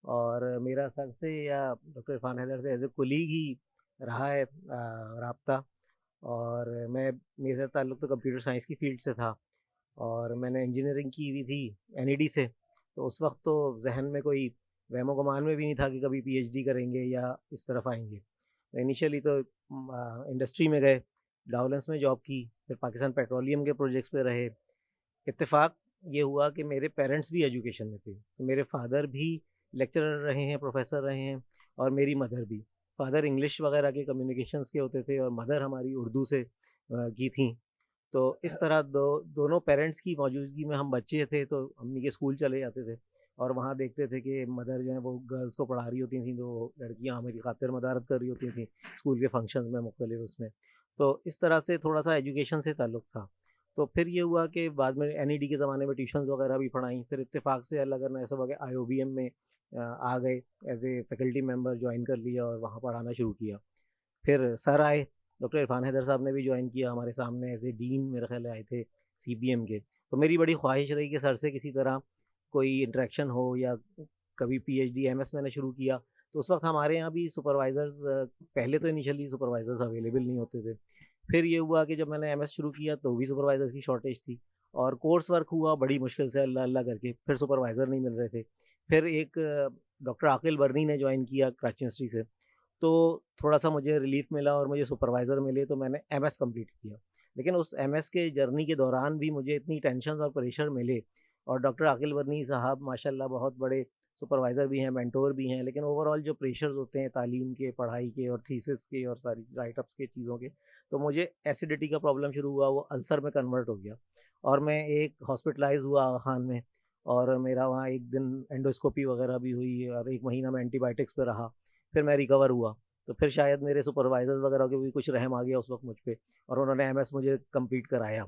और मेरा सर से या डॉक्टर इरफान हैदर से एज ए कुलीग ही रहा है राब्ता। और मेरा ताल्लुक़ तो कंप्यूटर साइंस की फ़ील्ड से था और मैंने इंजीनियरिंग की हुई थी एनईडी से, तो उस वक्त तो जहन में कोई वहमो गुमान में भी नहीं था कि कभी पीएचडी करेंगे या इस तरफ आएंगे। तो इनिशियली तो इंडस्ट्री में गए, डाउलेंस में जॉब की, फिर पाकिस्तान पेट्रोलियम के प्रोजेक्ट्स पे रहे। इत्तेफाक ये हुआ कि मेरे पेरेंट्स भी एजुकेशन में थे, तो मेरे फादर भी लेक्चरर रहे हैं, प्रोफेसर रहे हैं, और मेरी मदर भी। फादर इंग्लिश वगैरह के कम्युनिकेशंस के होते थे और मदर हमारी उर्दू से की थी। तो इस तरह दोनों पेरेंट्स की मौजूदगी में हम बच्चे थे तो अम्मी के स्कूल चले जाते थे और वहाँ देखते थे कि मदर जो है वो गर्ल्स को पढ़ा रही होती थी, तो लड़कियाँ हमारी खातिर मदारत कर रही होती थी स्कूल के फंक्शंस में मुख्तलिफ उसमें। तो इस तरह से थोड़ा सा एजुकेशन से ताल्लुक़ था। तो फिर ये हुआ कि बाद में एनईडी के ज़माने में ट्यूशन्स वगैरह भी पढ़ाई, फिर इत्तेफाक से अल्लाह करना ऐसा हुआ कि आईओबीएम में आ गए, as a faculty member join कर लिया और वहाँ पढ़ाना शुरू किया। फिर सर आए, डॉक्टर इरफान हैदर साहब ने भी ज्वाइन किया हमारे सामने एज ए डीन, मेरे ख्याल आए थे सीबीएम के। तो मेरी बड़ी ख्वाहिश रही कि सर से किसी तरह कोई इंटरेक्शन हो या कभी पीएचडी एमएस मैंने शुरू किया। तो उस वक्त हमारे यहाँ भी सुपरवाइज़र्स, पहले तो इनिशियली सुपरवाइज़र्स अवेलेबल नहीं होते थे। फिर ये हुआ कि जब मैंने एमएस शुरू किया तो भी सुपरवाइज़र्स की शॉर्टेज थी और कोर्स वर्क हुआ बड़ी मुश्किल से अल्लाह अल्लाह करके, फिर सुपरवाइज़र नहीं मिल रहे थे। फिर एक डॉक्टर आकिल बर्नी ने ज्वाइन किया कराची यूनिवर्सिटी से, तो थोड़ा सा मुझे रिलीफ मिला और मुझे सुपरवाइज़र मिले, तो मैंने एमएस कंप्लीट किया। लेकिन उस एमएस के जर्नी के दौरान भी मुझे इतनी टेंशन और प्रेशर मिले, और डॉक्टर आकिल बर्नी साहब माशाल्लाह बहुत बड़े सुपरवाइज़र भी हैं, मेंटोर भी हैं, लेकिन ओवरऑल जो प्रेशर्स होते हैं तालीम के, पढ़ाई के और थीसिस के और सारी राइटअप्स के चीज़ों के, तो मुझे एसिडिटी का प्रॉब्लम शुरू हुआ, वो अल्सर में कन्वर्ट हो गया और मैं एक हॉस्पिटलाइज़ हुआ आगा खान में, और मेरा वहाँ एक दिन एंडोस्कोपी वगैरह भी हुई और 1 महीना मैं एंटीबायोटिक्स पे रहा। फिर मैं रिकवर हुआ, तो फिर शायद मेरे सुपरवाइजर्स वगैरह के भी कुछ रहम आ गया उस वक्त मुझ पे, और उन्होंने एमएस मुझे कंप्लीट कराया।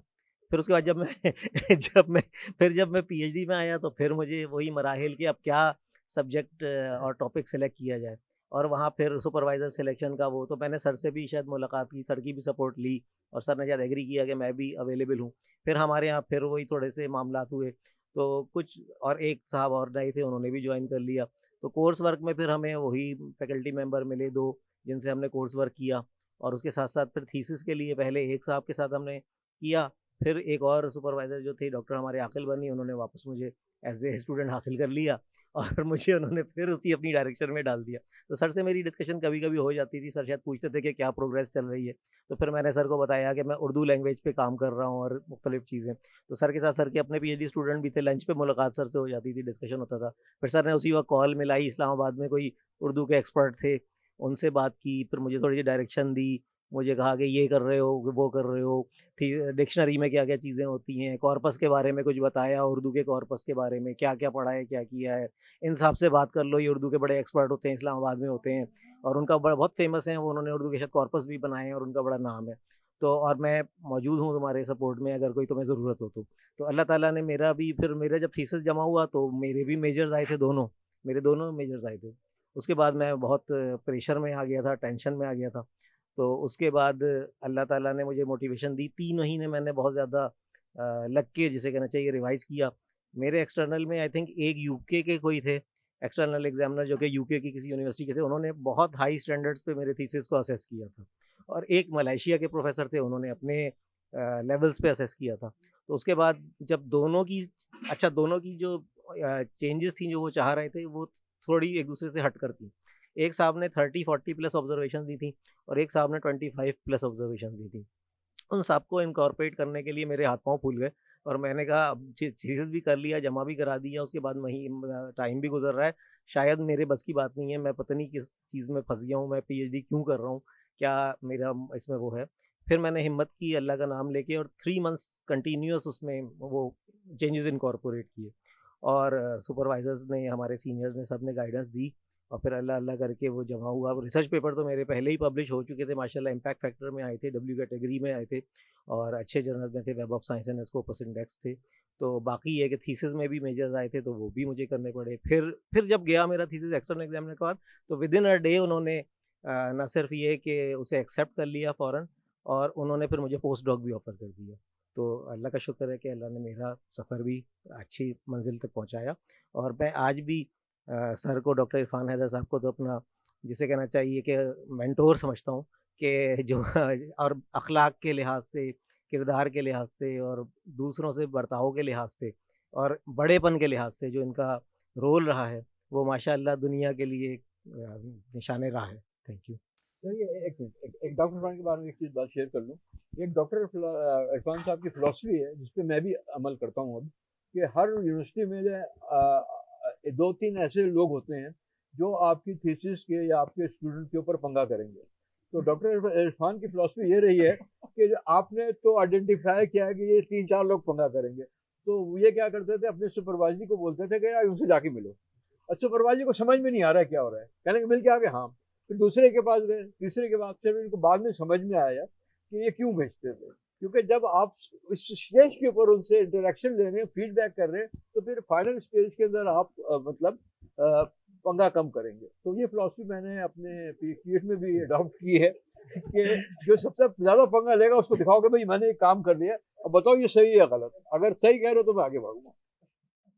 फिर उसके बाद जब मैं जब मैं पीएचडी में आया तो फिर मुझे वही मराहिल कि अब क्या सब्जेक्ट और टॉपिक सेलेक्ट किया जाए, और वहाँ फिर सुपरवाइज़र सिलेक्शन का वो, तो मैंने सर से भी शायद मुलाकात की, सर की भी सपोर्ट ली, और सर ने शायद एग्री किया कि मैं भी अवेलेबल हूँ। फिर हमारे यहाँ फिर वही थोड़े से मामलात हुए, तो कुछ और एक साहब और नए थे, उन्होंने भी ज्वाइन कर लिया। तो कोर्स वर्क में फिर हमें वही फैकल्टी मेंबर मिले 2, जिनसे हमने कोर्स वर्क किया, और उसके साथ-साथ फिर थीसिस के लिए पहले एक साहब के साथ हमने किया, फिर एक और सुपरवाइज़र जो थे डॉक्टर हमारे आकिल बनी, उन्होंने वापस मुझे एज़ ए स्टूडेंट हासिल कर लिया, और मुझे उन्होंने फिर उसी अपनी डायरेक्शन में डाल दिया। तो सर से मेरी डिस्कशन कभी-कभी हो जाती थी, सर शायद पूछते थे कि क्या प्रोग्रेस चल रही है, तो फिर मैंने सर को बताया कि मैं उर्दू लैंग्वेज पे काम कर रहा हूँ और मुख्तलिफ चीज़ें। तो सर के साथ सर के अपने पीएचडी स्टूडेंट भी थे, लंच पे मुलाकात सर से हो जाती थी, डिस्कशन होता था। फिर सर ने उसी वक्त कॉल मिलाई, इस्लामाबाद में कोई उर्दू के एक्सपर्ट थे, उनसे बात की, फिर मुझे थोड़ी सी डायरेक्शन दी, मुझे कहा कि ये कर रहे हो, वो कर रहे हो, फिर डिक्शनरी में क्या-क्या चीज़ें होती हैं, कॉर्पस के बारे में कुछ बताया, उर्दू के कॉर्पस के बारे में क्या-क्या पढ़ा है, क्या किया है, इन साहब से बात कर लो, ये उर्दू के बड़े एक्सपर्ट होते हैं, इस्लामाबाद में होते हैं, और उनका बहुत फेमस है, वो उन्होंने उर्दू के शायद कॉर्पस भी बनाए हैं और उनका बड़ा नाम है। तो और मैं मौजूद हूँ तुम्हारे सपोर्ट में अगर कोई तुम्हें ज़रूरत हो तो। तो अल्लाह ताला ने मेरा भी फिर मेरा जब थीसिस जमा हुआ तो मेरे भी मेजर्स आए थे दोनों, मेरे दोनों मेजर्स आए थे। उसके बाद मैं बहुत प्रेशर में आ गया था, टेंशन में आ गया था। तो उसके बाद अल्लाह ताला ने मुझे मोटिवेशन दी, 3 महीने मैंने बहुत ज़्यादा लग के जिसे कहना चाहिए रिवाइज़ किया। मेरे एक्सटर्नल में आई थिंक एक यूके के कोई थे, एक्सटर्नल एग्ज़ामिनर जो कि यूके की किसी यूनिवर्सिटी के थे, उन्होंने बहुत हाई स्टैंडर्ड्स पे मेरे थीसिस को असेस किया था। और एक मलेशिया के प्रोफ़ेसर थे, उन्होंने अपने लेवल्स पे असेस किया था। तो उसके बाद जब दोनों की जो चेंजेस थी जो वो चाह रहे थे, वो थोड़ी एक-दूसरे से हटकर थी। एक साहब ने 30-40 प्लस ऑब्जर्वेशंस दी थी, और एक साहब ने 25 प्लस ऑब्जर्वेशंस दी थी। उन सबको इनकॉर्पोरेट करने के लिए मेरे हाथ-पाँव फूल गए, और मैंने कहा अब थीसिस भी कर लिया, जमा भी करा दिया, उसके बाद टाइम भी गुज़र रहा है, शायद मेरे बस की बात नहीं है, मैं पता नहीं किस चीज़ में फँस गया हूँ, मैं पीएचडी क्यों कर रहा हूँ, क्या मेरा इसमें वो है। फिर मैंने हिम्मत की अल्लाह का नाम लेके, और 3 मंथ्स कंटिन्यूअस उसमें वो चेंजेस इनकॉर्पोरेट किए, और सुपरवाइज़र्स ने, हमारे सीनियर्स ने, सब ने गाइडेंस दी, और फिर अल्लाह अल्लाह करके वो जमा हुआ। रिसर्च पेपर तो मेरे पहले ही पब्लिश हो चुके थे माशाल्लाह, इम्पैक्ट फैक्टर में आए थे, डब्ल्यू कैटेगरी में आए थे, और अच्छे जर्नल में थे, web of science and Scopus index थे। तो बाकी ये कि थीसिस में भी मेजर्स आए थे, तो वो भी मुझे करने पड़े। फिर जब गया मेरा थीसिस एक्सटर्नल एग्जामिनर के बाद, तो विदिन अ डे उन्होंने ना सिर्फ ये कि उसे एक्सेप्ट कर लिया फ़ौरन, और उन्होंने फिर मुझे पोस्ट डॉक भी ऑफ़र कर दिया। तो अल्लाह का शुक्र है कि अल्लाह ने मेरा सफ़र भी अच्छी मंजिल तक पहुँचाया, और मैं आज भी सर को, डॉक्टर इरफान हैदर साहब को, तो अपना जिसे कहना चाहिए कि मेंटोर समझता हूँ, कि जो और अखलाक के लिहाज से, किरदार के लिहाज से, और दूसरों से बर्ताव के लिहाज से, और बड़ेपन के लिहाज से जो इनका रोल रहा है, वो माशाअल्लाह दुनिया के लिए निशाने राह है। Thank you. चलिए एक मिनट, एक डॉक्टर इरफान के बारे में एक चीज़ बात शेयर कर लूँ। एक डॉक्टर इरफान साहब की फ़िलॉसफ़ी है जिस पे मैं भी अमल करता हूँ अब, कि हर यूनिवर्सिटी में जो है 2-3 ऐसे लोग होते हैं जो आपकी थीसिस के या आपके स्टूडेंट के ऊपर पंगा करेंगे। तो डॉक्टर इरफान की फ़िलॉसफ़ी ये रही है कि जो आपने तो आइडेंटिफ़ाई किया है कि ये 3-4 लोग पंगा करेंगे, तो ये क्या करते थे, अपने सुपरवाइज़र को बोलते थे कि यार उनसे जाके मिलो। और सुपरवाइज़र को समझ में नहीं आ रहा है क्या हो रहा है, कहने मिल के आ गए, हाँ। फिर दूसरे के पास गए, तीसरे के पास, फिर इनको बाद में समझ में आया कि ये क्यों भेजते थे, क्योंकि जब आप इस स्टेज के ऊपर उनसे इंटरेक्शन ले रहे हैं, फीडबैक कर रहे हैं, तो फिर फाइनल स्टेज के अंदर आप पंगा कम करेंगे। तो ये फिलॉसफी मैंने अपने पीएचडी में भी अडॉप्ट की है कि जो सबसे ज़्यादा पंगा लेगा उसको दिखाओ कि भाई मैंने एक काम कर लिया, अब बताओ ये सही है गलत, अगर सही कह रहे हो तो मैं आगे बढ़ूंगा।